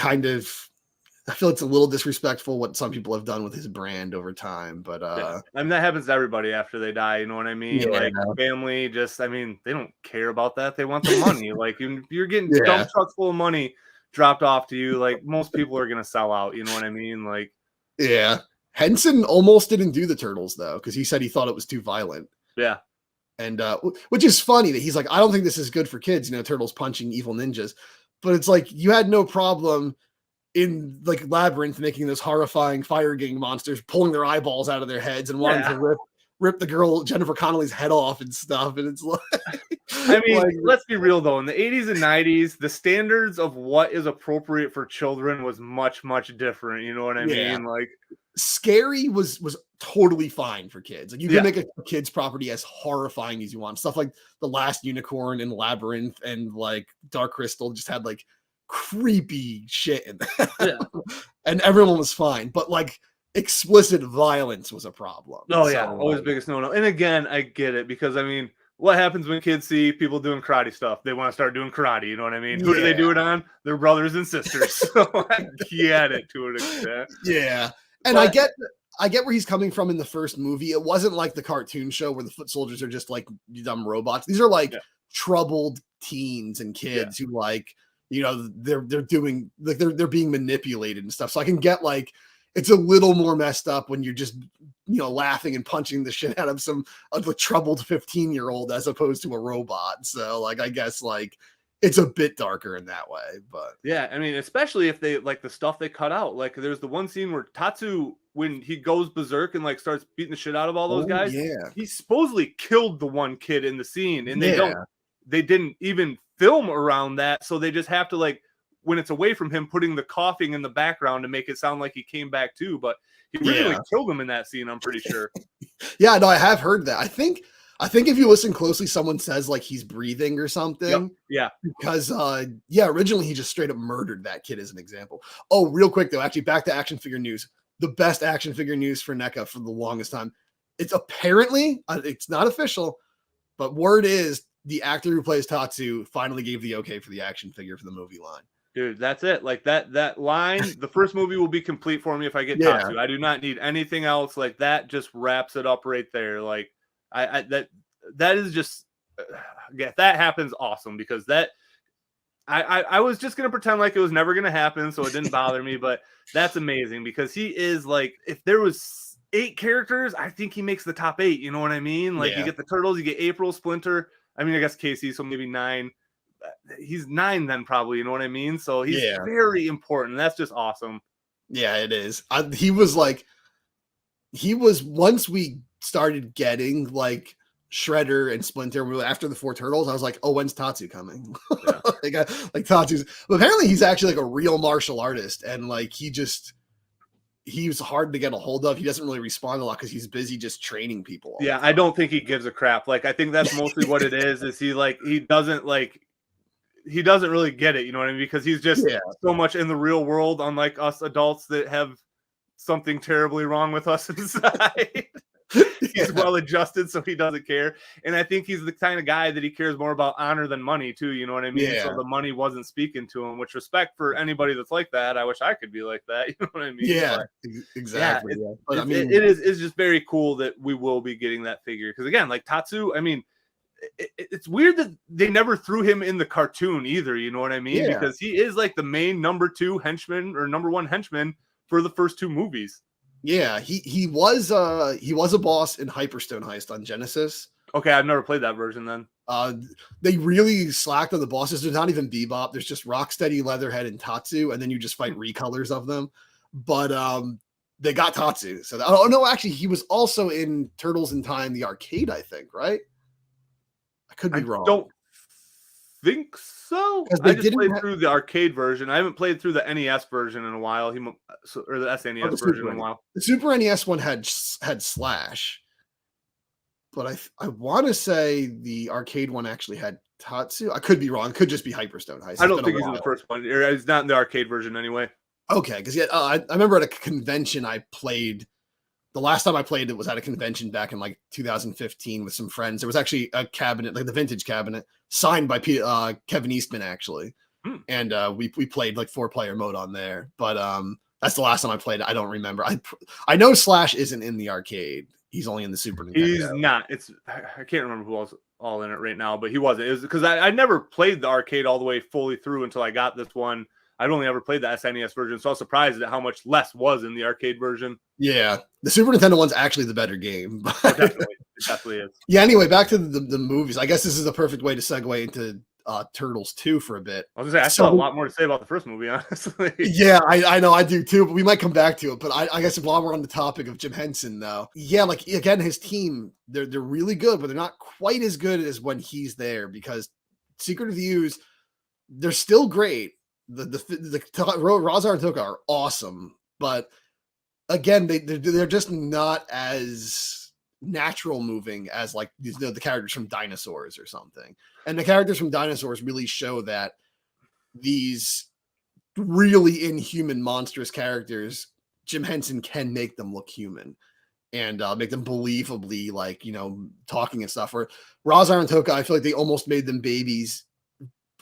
feel it's a little disrespectful what some people have done with his brand over time, but I mean, that happens to everybody after they die, you know what I mean? Like family just, I mean, they don't care about that. They want the money. Like you're getting dump trucks full of money dropped off to you. Like most people are going to sell out. You know what I mean? Like, Henson almost didn't do the Turtles though, because he said he thought it was too violent. Yeah. And which is funny that he's like, I don't think this is good for kids, you know, turtles punching evil ninjas. But it's like, you had no problem in like Labyrinth making those horrifying fire gang monsters pulling their eyeballs out of their heads and wanting to rip the girl Jennifer Connelly's head off and stuff. And it's like, I mean, like, let's be real though. In the 80s and 90s, the standards of what is appropriate for children was much, much different. You know what I mean? Like, scary was totally fine for kids. Like you can make a kid's property as horrifying as you want. Stuff like The Last Unicorn and Labyrinth and like Dark Crystal just had like creepy shit in there. And everyone was fine. But like explicit violence was a problem. Always biggest no-no. And again, I get it because I mean, what happens when kids see people doing karate stuff? They want to start doing karate. You know what I mean? Who do they do it on? Their brothers and sisters. So I get it to an extent. And I get where he's coming from in the first movie. It wasn't like the cartoon show where the foot soldiers are just like dumb robots. These are like troubled teens and kids who like, you know, they're doing like they're being manipulated and stuff. So I can get like it's a little more messed up when you're just, you know, laughing and punching the shit out of a troubled 15-year-old as opposed to a robot. So like I guess like it's a bit darker in that way, but I mean, especially if they like the stuff they cut out. Like there's the one scene where Tatsu, when he goes berserk and like starts beating the shit out of all those guys, he supposedly killed the one kid in the scene, and they didn't even film around that, so they just have to like when it's away from him putting the coughing in the background to make it sound like he came back too, but he really killed him in that scene, I'm pretty sure. No, I have heard that. I think if you listen closely, someone says like he's breathing or something. Because originally he just straight up murdered that kid as an example. Oh, real quick though, actually back to action figure news. The best action figure news for NECA for the longest time. It's apparently, it's not official, but word is the actor who plays Tatsu finally gave the okay for the action figure for the movie line. Dude, that's it. Like that line, the first movie will be complete for me if I get Tatsu. I do not need anything else. Like that just wraps it up right there. Like that is just if that happens, awesome, because that I was just gonna pretend like it was never gonna happen, so it didn't bother me. But that's amazing because he is like, if there was 8 characters, I think he makes the top 8. You know what I mean? Like you get the Turtles, you get April, Splinter. I mean, I guess Casey, so maybe 9. He's 9 then probably. You know what I mean? So he's very important. That's just awesome. Yeah, it is. He was once we started getting like Shredder and Splinter after the 4 Turtles, I was like, oh, when's Tatsu coming? like Tatsu's, but apparently he's actually like a real martial artist, and like he's hard to get a hold of. He doesn't really respond a lot because he's busy just training people. I don't think he gives a crap. Like I think that's mostly what it is he doesn't really get it, you know what I mean? Because he's just so much in the real world, unlike us adults that have something terribly wrong with us inside. He's well adjusted, so he doesn't care. And I think he's the kind of guy that he cares more about honor than money too, you know what I mean? So the money wasn't speaking to him, which respect for anybody that's like that. I wish I could be like that, you know what I mean? Exactly. But I mean, it's just very cool that we will be getting that figure. Because again, like Tatsu, I mean, it's weird that they never threw him in the cartoon either. You know what I mean? Yeah. Because he is like the main number 2 henchman or number 1 henchman for the first 2 movies. Yeah, he was a boss in Hyperstone Heist on Genesis. Okay, I've never played that version then. They really slacked on the bosses. There's not even Bebop. There's just Rocksteady, Leatherhead, and Tatsu, and then you just fight recolors of them. But they got Tatsu. So oh no, actually, he was also in Turtles in Time, the arcade, I think, right? I could be wrong. Don't think so. I just played through the arcade version. I haven't played through the NES version in a while. Or the SNES version in a while. The Super NES one had Slash. But I want to say the arcade one actually had Tatsu. I could be wrong. It could just be Hyperstone Heist. I don't think he's in the first one. He's not in the arcade version anyway. Okay, because I remember at a convention I played. The last time I played it was at a convention back in like 2015 with some friends. There was actually a cabinet, like the vintage cabinet, signed by Kevin Eastman actually, and we played like 4-player mode on there. But that's the last time I played it. I don't remember. I know Slash isn't in the arcade. He's only in the Super Nintendo. He's not. I can't remember who else all in it right now, but he wasn't. It was because I never played the arcade all the way fully through until I got this one. I'd only ever played the SNES version, so I was surprised at how much less was in the arcade version. Yeah, the Super Nintendo one's actually the better game. It definitely is. Yeah. Anyway, back to the movies. I guess this is the perfect way to segue into Turtles 2 for a bit. I was gonna say I still have a lot more to say about the first movie, honestly. Yeah, I know I do too, but we might come back to it. But I guess while we're on the topic of Jim Henson, though, yeah, like again, his team, they're really good, but they're not quite as good as when he's there because Secret of the Ooze, they're still great. The Razar and Toka are awesome, but again, they're just not as natural moving as like the characters from Dinosaurs or something. And the characters from Dinosaurs really show that these really inhuman, monstrous characters, Jim Henson can make them look human and make them believably like, talking and stuff. Or Razar and Toka, I feel like they almost made them babies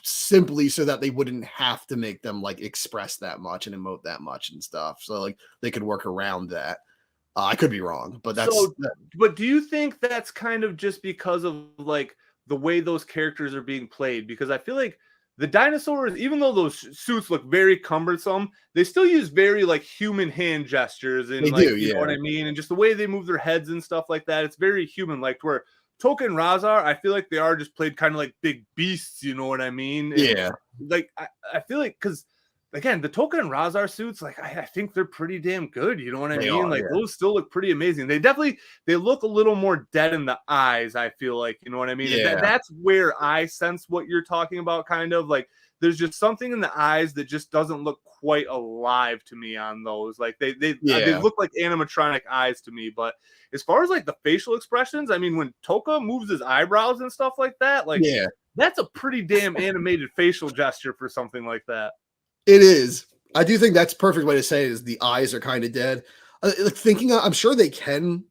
simply so that they wouldn't have to make them like express that much and emote that much and stuff. So like they could work around that. I could be wrong, but but do you think that's kind of just because of like the way those characters are being played? Because I feel like the dinosaurs, even though those suits look very cumbersome, they still use very like human hand gestures and you know what I mean? And just the way they move their heads and stuff like that. It's very human like, where Toka and Razar, I feel like they are just played kind of like big beasts, you know what I mean? Yeah. And like I feel like because again, the Toka and Razar suits, like I think they're pretty damn good. You know what I mean? Those still look pretty amazing. They look a little more dead in the eyes. I feel like, you know what I mean? Yeah. That's where I sense what you're talking about. Kind of like there's just something in the eyes that just doesn't look quite alive to me on those. Like they look like animatronic eyes to me. But as far as like the facial expressions, I mean, when Toka moves his eyebrows and stuff like that, like that's a pretty damn animated facial gesture for something like that. It is. I do think that's a perfect way to say it is the eyes are kind of dead. I'm sure they can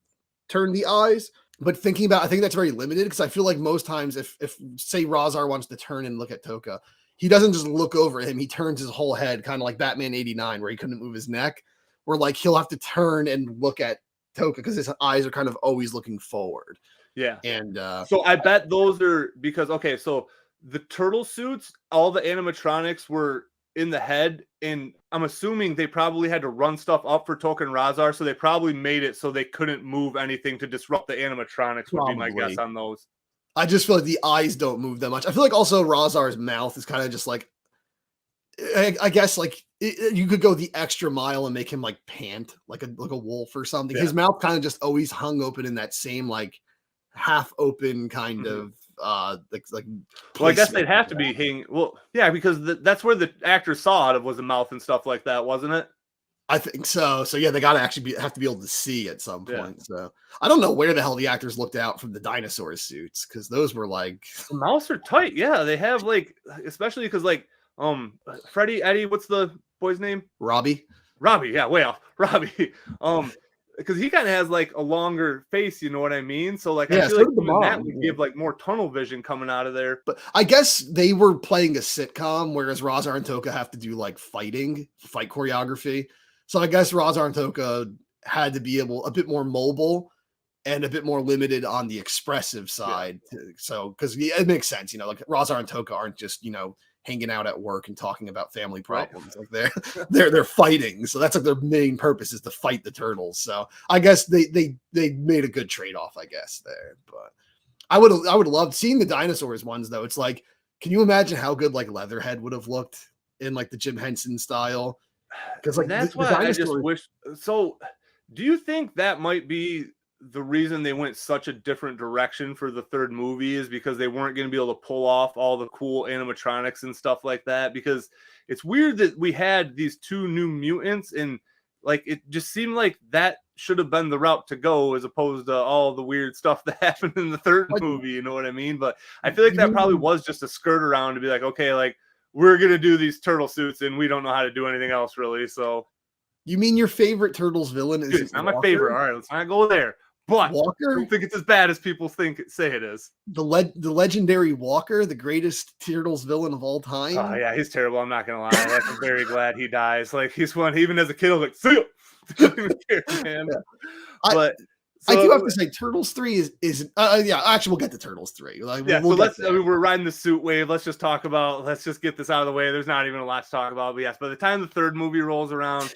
turn the eyes, but I think that's very limited because I feel like most times if say Razar wants to turn and look at Toka, he doesn't just look over at him. He turns his whole head, kind of like Batman 89, where he couldn't move his neck, where like he'll have to turn and look at Toka because his eyes are kind of always looking forward. Yeah. And so I bet those are because, okay, so the turtle suits, all the animatronics were in the head, and I'm assuming they probably had to run stuff up for Toka and Razar, so they probably made it so they couldn't move anything to disrupt the animatronics, would be my guess on those. I just feel like the eyes don't move that much. I feel like also Razar's mouth is kind of just like, I guess like you could go the extra mile and make him like pant like a wolf or something. Yeah. His mouth kind of just always hung open in that same like half open kind of like. Well, I guess they'd have to be hanging. Well, yeah, because that's where the actor saw it was the mouth and stuff like that, wasn't it? I think so. So yeah, they got to actually have to be able to see at some point. Yeah. So I don't know where the hell the actors looked out from the dinosaur suits because those were like the mouths are tight. Yeah, they have like, especially because like Freddie, Eddie, what's the boy's name? Robbie, yeah, way off. Robbie. Because he kind of has like a longer face, you know what I mean? So like I feel like that would give like more tunnel vision coming out of there. But I guess they were playing a sitcom, whereas Razar and Toka have to do like fight choreography. So I guess Razar and Toka had to be a bit more mobile and a bit more limited on the expressive side. So, because it makes sense, like Raza and Toka aren't just hanging out at work and talking about family problems. Like they're fighting. So that's like their main purpose is to fight the turtles. So I guess they made a good trade off, I guess there. But I would have loved seeing the dinosaurs ones though. It's like, can you imagine how good like Leatherhead would have looked in like the Jim Henson style? Because like that's why I just wish. So, do you think that might be the reason they went such a different direction for the third movie is because they weren't going to be able to pull off all the cool animatronics and stuff like that? Because it's weird that we had these two new mutants and like it just seemed like that should have been the route to go as opposed to all the weird stuff that happened in the third movie. You know what I mean? But I feel like that probably was just a skirt around to be like, okay, like we're going to do these turtle suits and we don't know how to do anything else really. So you mean your favorite Turtles villain is it's not my favorite. All right, let's not go there. But Walker? I don't think it's as bad as people say it is. The legendary Walker, the greatest Turtles villain of all time. Oh yeah, he's terrible. I'm not gonna lie. I'm very glad he dies. Like he's one. Even as a kid, I was like, see you, man. Yeah. But I do have to say, Turtles 3 is actually we'll get to Turtles 3. Like, so we're riding the suit wave. Let's just get this out of the way. There's not even a lot to talk about. But yes, by the time the third movie rolls around,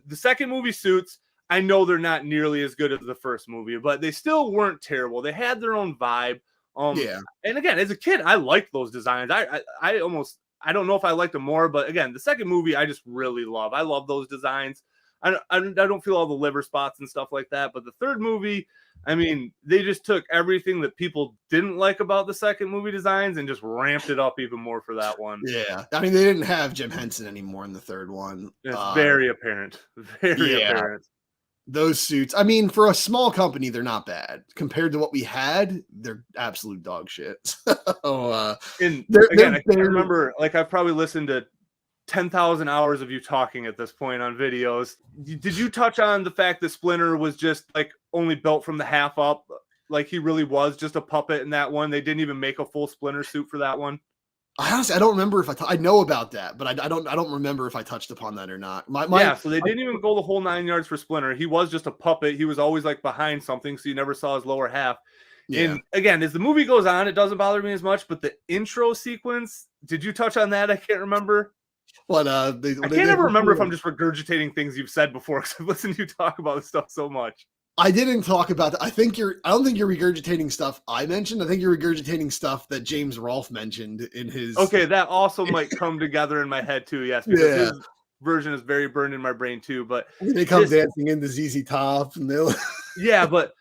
the second movie suits. I know they're not nearly as good as the first movie, but they still weren't terrible. They had their own vibe. And again, as a kid, I liked those designs. I don't know if I liked them more, but again, the second movie I just really love. I love those designs. I don't feel all the liver spots and stuff like that, but the third movie, I mean, they just took everything that people didn't like about the second movie designs and just ramped it up even more for that one. Yeah. I mean, they didn't have Jim Henson anymore in the third one. It's very apparent. Very apparent. Those suits, I mean, for a small company, they're not bad. Compared to what we had, they're absolute dog shit. I remember, like, I've probably listened to 10,000 hours of you talking at this point on videos. Did you touch on the fact that Splinter was just, like, only built from the half up? Like, he really was just a puppet in that one? They didn't even make a full Splinter suit for that one? Honestly, I don't remember if I know about that, but I don't remember if I touched upon that or not. So they didn't even go the whole 9 yards for Splinter. He was just a puppet. He was always like behind something, so you never saw his lower half. Yeah. And again, as the movie goes on, it doesn't bother me as much. But the intro sequence, did you touch on that? I can't remember. What I can't ever remember if I'm just regurgitating things you've said before because I've listened to you talk about this stuff so much. I didn't talk about that. I don't think you're regurgitating stuff I mentioned. I think you're regurgitating stuff that James Rolfe mentioned in his. Okay, that also might come together in my head too. Yes, because his version is very burned in my brain too. But they come dancing into ZZ Top, and they'll. Yeah, but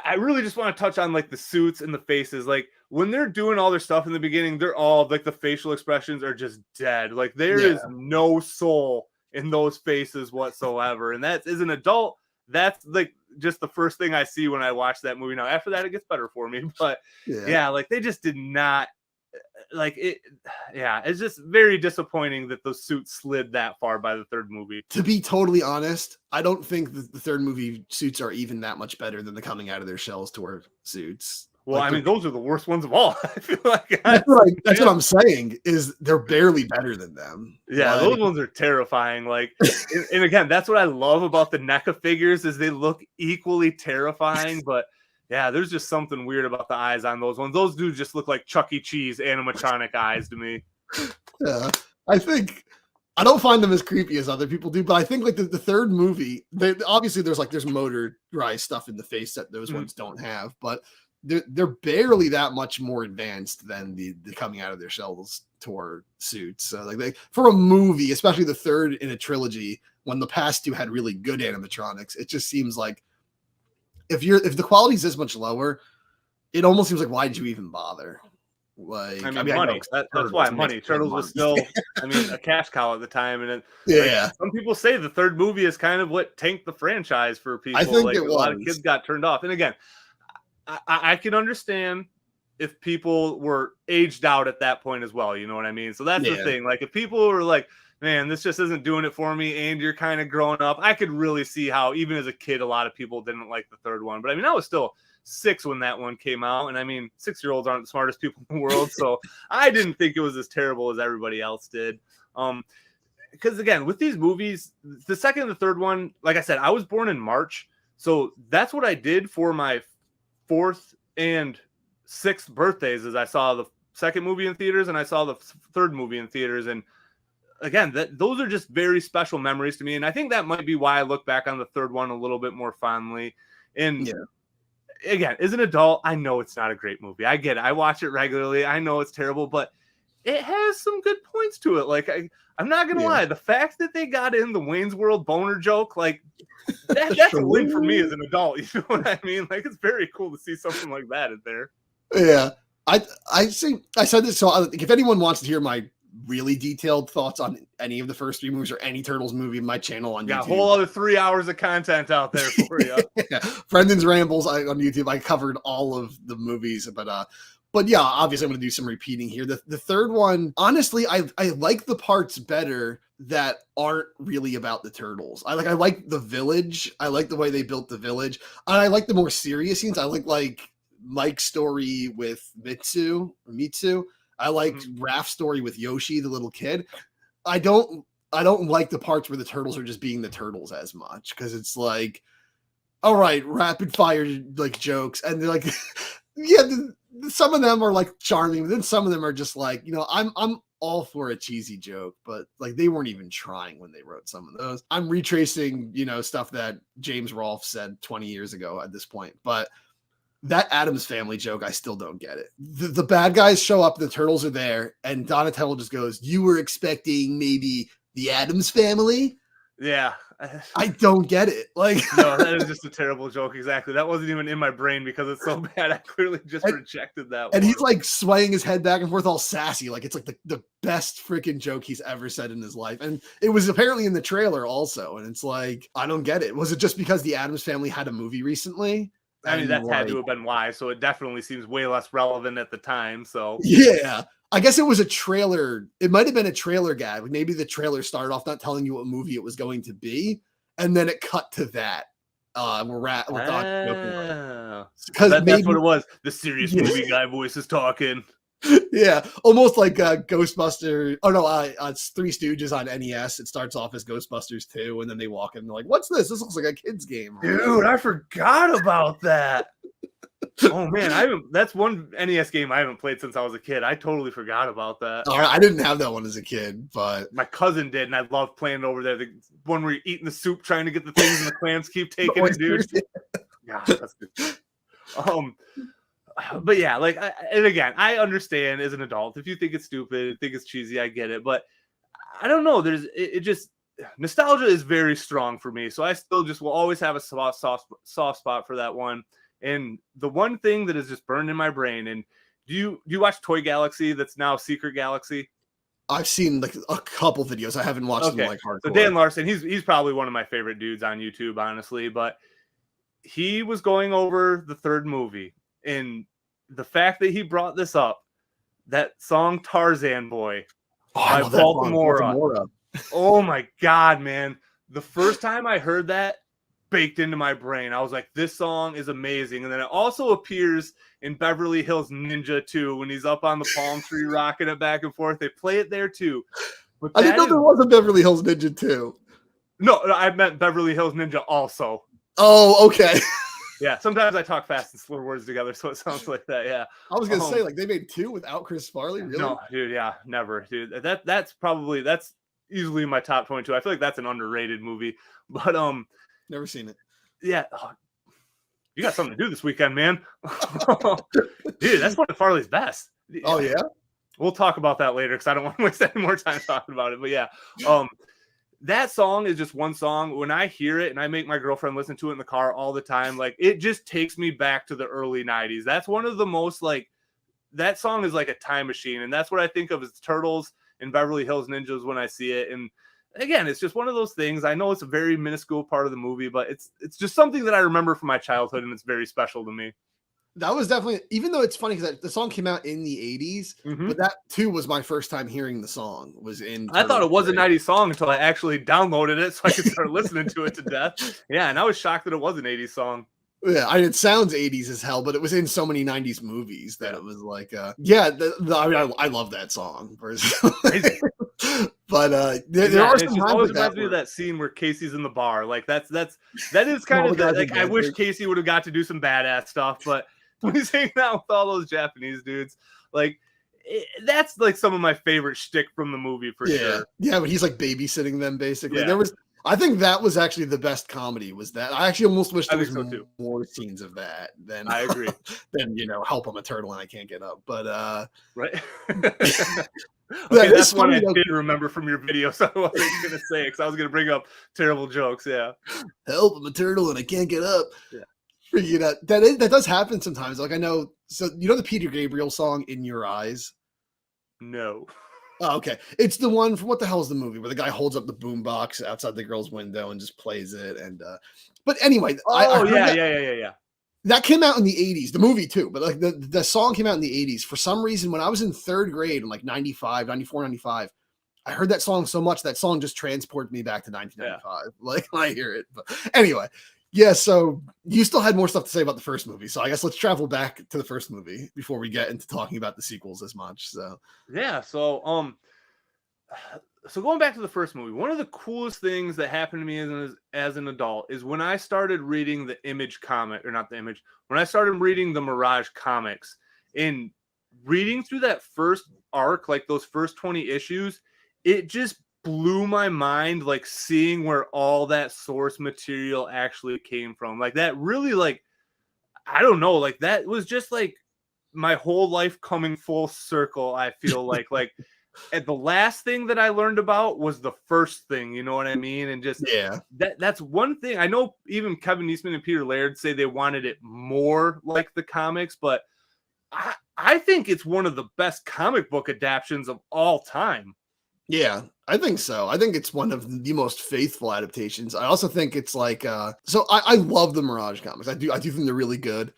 I really just want to touch on like the suits and the faces. Like when they're doing all their stuff in the beginning, they're all like the facial expressions are just dead. Like there is no soul in those faces whatsoever. And that's as an adult, that's like just the first thing I see when I watch that movie. Now after that, it gets better for me. But like they just did not like it. Yeah, it's just very disappointing that those suits slid that far by the third movie. To be totally honest, I don't think the third movie suits are even that much better than the coming out of their shells tour suits. Well, like, I mean, those are the worst ones of all. I feel like that's what I'm saying is they're barely better than them. Yeah, those ones are terrifying. Like, and again, that's what I love about the NECA figures is they look equally terrifying. But yeah, there's just something weird about the eyes on those ones. Those dudes just look like Chuck E. Cheese animatronic eyes to me. Yeah, I don't find them as creepy as other people do, but I think like the third movie, obviously there's motorized stuff in the face that those ones don't have, but they're barely that much more advanced than the coming out of their shells tour suits. So like for a movie, especially the third in a trilogy, when the past two had really good animatronics, it just seems like if the quality is this much lower, it almost seems like why did you even bother? Like I mean money. That's why money. Turtles was still, I mean, a cash cow at the time, and some people say the third movie is kind of what tanked the franchise for people. I think like a lot of kids got turned off, and again. I can understand if people were aged out at that point as well. You know what I mean? So that's the thing. Like if people were like, man, this just isn't doing it for me, and you're kind of growing up, I could really see how even as a kid, a lot of people didn't like the third one. But I mean, I was still 6 when that one came out. And I mean, 6-year-olds aren't the smartest people in the world. So I didn't think it was as terrible as everybody else did. Because again, with these movies, the second and the third one, like I said, I was born in March. So that's what I did for my 4th and 6th birthdays. Is I saw the second movie in theaters and I saw the third movie in theaters. And again, those are just very special memories to me. And I think that might be why I look back on the third one a little bit more fondly. And again, as an adult, I know it's not a great movie. I get it. I watch it regularly. I know it's terrible, but it has some good points to it. Like, I'm not going to lie. The fact that they got in the Wayne's World boner joke, like, that's a win for me as an adult. You know what I mean? Like, it's very cool to see something like that in there. Yeah. I said this, so if anyone wants to hear my really detailed thoughts on any of the first 3 movies or any Turtles movie, my channel on YouTube. Got a whole other 3 hours of content out there for you. Brendan's Rambles on YouTube. I covered all of the movies, but yeah, obviously I'm going to do some repeating here. The third one, honestly, I like the parts better that aren't really about the Turtles. I like the village. I like the way they built the village. And I like the more serious scenes. I like Mike's story with Mitsu. I liked Raph's story with Yoshi, the little kid. I don't like the parts where the Turtles are just being the Turtles as much, because it's like, all right, rapid fire like jokes, and they're like, yeah, some of them are like charming, but then some of them are just like, I'm all for a cheesy joke, but like they weren't even trying when they wrote some of those. I'm retracing, stuff that James Rolfe said 20 years ago at this point, but that Addams Family joke, I still don't get it. The bad guys show up, the Turtles are there, and Donatello just goes, "You were expecting maybe the Addams Family?" Yeah. I don't get it. Like, no, that is just a terrible joke. Exactly. That wasn't even in my brain because it's so bad. I clearly just rejected that one. And he's like swaying his head back and forth all sassy. Like, it's like the best freaking joke he's ever said in his life. And it was apparently in the trailer also. And it's like, I don't get it. Was it just because the Addams Family had a movie recently? I mean, that had to have been why. So it definitely seems way less relevant at the time. So yeah, I guess it was a trailer. It might have been a trailer gag. Maybe the trailer started off not telling you what movie it was going to be, and then it cut to that. Because that's what it was. The serious movie guy voice is talking. Yeah, almost like Ghostbusters. Oh no, it's Three Stooges on NES. It starts off as Ghostbusters 2, and then they walk in and they're like, "What's this? This looks like a kid's game." Dude, I forgot about that. Oh man, that's one NES game I haven't played since I was a kid. I totally forgot about that. I didn't have that one as a kid, but my cousin did, and I loved playing it over there. The one where you're eating the soup, trying to get the things, and the clams keep taking it, dude. Yeah, that's good. But yeah, like, and again, I understand as an adult, if you think it's stupid, think it's cheesy, I get it. But I don't know. It just nostalgia is very strong for me, so I still just will always have a soft spot for that one. And the one thing that is just burned in my brain. And do you watch Toy Galaxy? That's now Secret Galaxy. I've seen like a couple videos. I haven't watched them like hardcore. So Dan Larson, he's probably one of my favorite dudes on YouTube, honestly. But he was going over the third movie. And the fact that he brought this up, that song Tarzan Boy by Baltimora. Oh my God, man. The first time I heard that, baked into my brain, I was like, this song is amazing. And then it also appears in Beverly Hills Ninja 2 when he's up on the palm tree rocking it back and forth. They play it there too. But I didn't know there was a Beverly Hills Ninja 2. No, I meant Beverly Hills Ninja also. Oh, okay. Yeah, sometimes I talk fast and slur words together, so it sounds like that. Yeah, I was gonna say, like, they made 2 without Chris Farley. Really? No, dude. Yeah, never, dude. That's easily my top 22. I feel like that's an underrated movie, but never seen it. Yeah, you got something to do this weekend, man. Dude, that's one of Farley's best. Oh yeah, we'll talk about that later because I don't want to waste any more time talking about it. But yeah, that song is just one song. When I hear it and I make my girlfriend listen to it in the car all the time, like, it just takes me back to the early 90s. That's one of the most, like, that song is like a time machine. And that's what I think of as Turtles and Beverly Hills Ninjas when I see it. And again, it's just one of those things. I know it's a very minuscule part of the movie, but it's just something that I remember from my childhood, and it's very special to me. That was definitely, even though it's funny because the song came out in the 80s, but that too was my first time hearing the song. I thought it was a 90s song until I actually downloaded it so I could start listening to it to death. Yeah, and I was shocked that it was an 80s song. Yeah, it sounds 80s as hell, but it was in so many 90s movies that it was like, I love that song. But But there are it some just times always like reminds me of that scene where Casey's in the bar. Like that is kind of like I wish Casey would have got to do some badass stuff, but when he's hanging out with all those Japanese dudes, like that's like some of my favorite shtick from the movie for sure. Yeah, but he's like babysitting them basically. Yeah. I think that was actually the best comedy. Was that I actually almost wish there was more scenes of that than I agree. than help I'm a turtle and I can't get up. But right. Okay, that's one I did remember from your video, so I wasn't gonna say it because I was gonna bring up terrible jokes. Yeah, help I'm a turtle and I can't get up. Yeah, that does happen sometimes. Like I know, so the Peter Gabriel song "In Your Eyes." No. Oh, okay. It's the one from what the hell is the movie where the guy holds up the boombox outside the girl's window and just plays it. And but anyway, yeah. That came out in the 80s, the movie too, but like the song came out in the 80s. For some reason, when I was in third grade in like 94, 95, I heard that song so much that song just transported me back to 1995. Like when I hear it. But anyway, yeah, so you still had more stuff to say about the first movie. So I guess let's travel back to the first movie before we get into talking about the sequels as much. So yeah, so going back to the first movie, one of the coolest things that happened to me as an adult is when I started reading the Image comic, or not the Image, when I started reading the Mirage comics, and reading through that first arc, like those first 20 issues, it just blew my mind, like seeing where all that source material actually came from. Like that really, like, I don't know, like that was just like my whole life coming full circle. I feel like and the last thing that I learned about was the first thing, you know what I mean? And just that's one thing. I know even Kevin Eastman and Peter Laird say they wanted it more like the comics, but I think it's one of the best comic book adaptations of all time. Yeah, I think so. I think it's one of the most faithful adaptations. I also think it's like so I love the Mirage comics. I do think they're really good.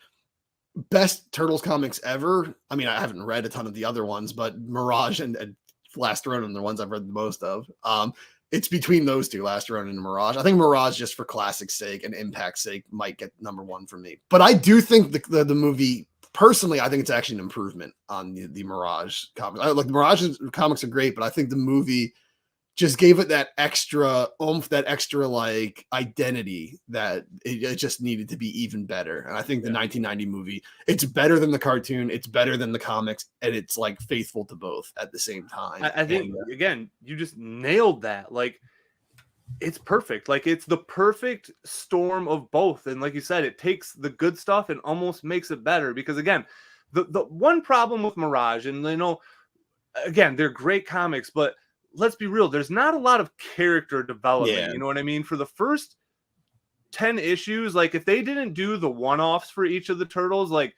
Best Turtles comics ever. I mean, I haven't read a ton of the other ones, but Mirage and Last Ronin are the ones I've read the most of. It's between those two, Last Ronin and Mirage. I think Mirage, just for classic's sake and impact's sake, might get number one for me. But I do think the movie, personally, I think it's actually an improvement on the Mirage comics. Like the Mirage comics are great, but I think the movie just gave it that extra oomph, that extra like identity that it just needed to be even better. And I think the 1990 movie, it's better than the cartoon, it's better than the comics, and it's like faithful to both at the same time. I think again, you just nailed that. Like it's perfect. Like it's the perfect storm of both. And like you said, it takes the good stuff and almost makes it better. Because again, the one problem with Mirage, and again, they're great comics, but let's be real, there's not a lot of character development. You know what I mean? For the first 10 issues, like if they didn't do the one-offs for each of the turtles, like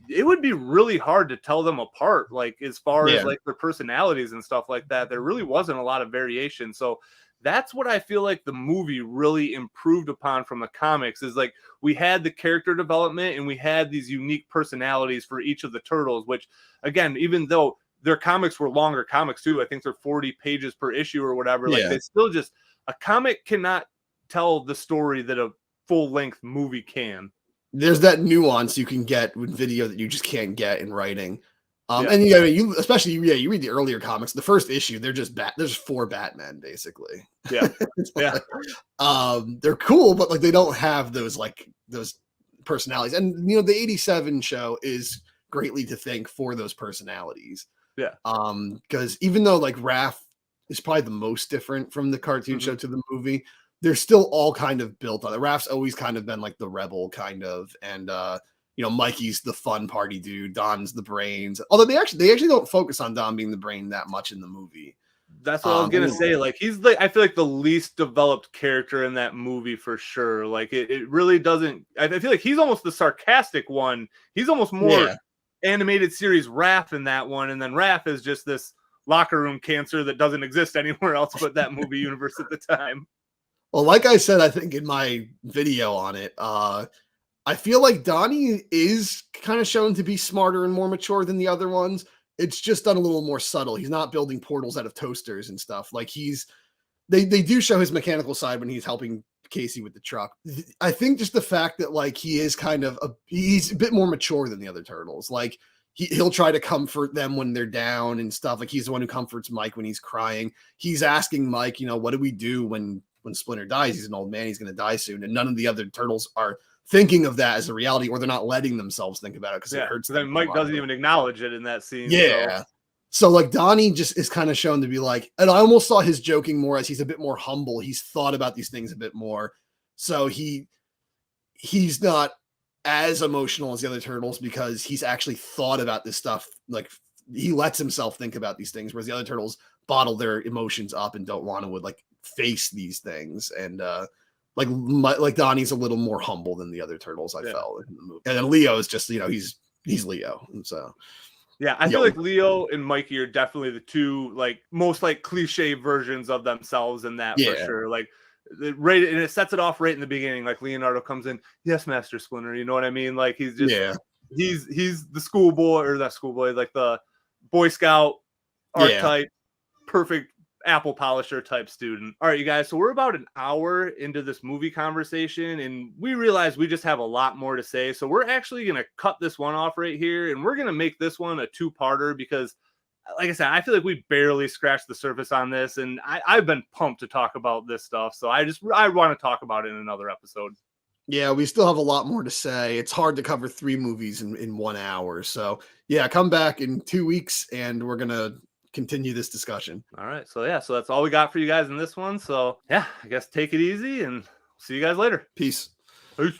it would be really hard to tell them apart, like as far as like their personalities and stuff like that. There really wasn't a lot of variation. So that's what I feel like the movie really improved upon from the comics, is like we had the character development and we had these unique personalities for each of the turtles, which again, even though their comics were longer comics too, I think they're 40 pages per issue or whatever. Like they still just, a comic cannot tell the story that a full-length movie can. There's that nuance you can get with video that you just can't get in writing. And you especially you read the earlier comics, the first issue, they're just there's 4 Batman basically. They're cool, but like they don't have those personalities. And the 87 show is greatly to thank for those personalities. Because even though like Raph is probably the most different from the cartoon show to the movie, they're still all kind of built on it. Raph's always kind of been like the rebel kind of, and Mikey's the fun party dude, Don's the brains. Although they actually don't focus on Don being the brain that much in the movie. That's what I was gonna say. Like he's I feel like the least developed character in that movie for sure. Like it really doesn't. I feel like he's almost the sarcastic one. He's almost more animated series Raph in that one, and then Raph is just this locker room cancer that doesn't exist anywhere else but that movie universe at the time. Well, like I said, I think in my video on it, I feel like Donnie is kind of shown to be smarter and more mature than the other ones. It's just done a little more subtle. He's not building portals out of toasters and stuff. Like they do show his mechanical side when he's helping Casey with the truck. I think just the fact that like he is kind of he's a bit more mature than the other turtles. Like he'll try to comfort them when they're down and stuff. Like he's the one who comforts Mike when he's crying. He's asking Mike, what do we do when Splinter dies? He's an old man. He's going to die soon. And none of the other turtles are thinking of that as a reality, or they're not letting themselves think about it because it hurts. Then Mike doesn't even acknowledge it in that scene. Yeah. So like Donnie just is kind of shown to be like, and I almost saw his joking more as he's a bit more humble. He's thought about these things a bit more. So he's not as emotional as the other turtles because he's actually thought about this stuff. Like he lets himself think about these things, whereas the other turtles bottle their emotions up and don't want to like face these things. And like Donnie's a little more humble than the other turtles, I felt in the movie. And then Leo is just, he's Leo. And so yeah, I feel like Leo and Mikey are definitely the two like most like cliche versions of themselves in that for sure. Like right, and it sets it off right in the beginning. Like Leonardo comes in, yes, Master Splinter. You know what I mean? Like he's just he's the schoolboy or that schoolboy, like the Boy Scout archetype, perfect apple polisher type student. All right, you guys. So we're about an hour into this movie conversation, and we realize we just have a lot more to say. So we're actually gonna cut this one off right here, and we're gonna make this one a two-parter because, like I said, I feel like we barely scratched the surface on this, and I've been pumped to talk about this stuff. So I want to talk about it in another episode. Yeah, we still have a lot more to say. It's hard to cover 3 movies in 1 hour. So yeah, come back in 2 weeks, and we're gonna continue this discussion. All right. So so that's all we got for you guys in this one. So yeah, I guess take it easy and see you guys later. Peace. Peace.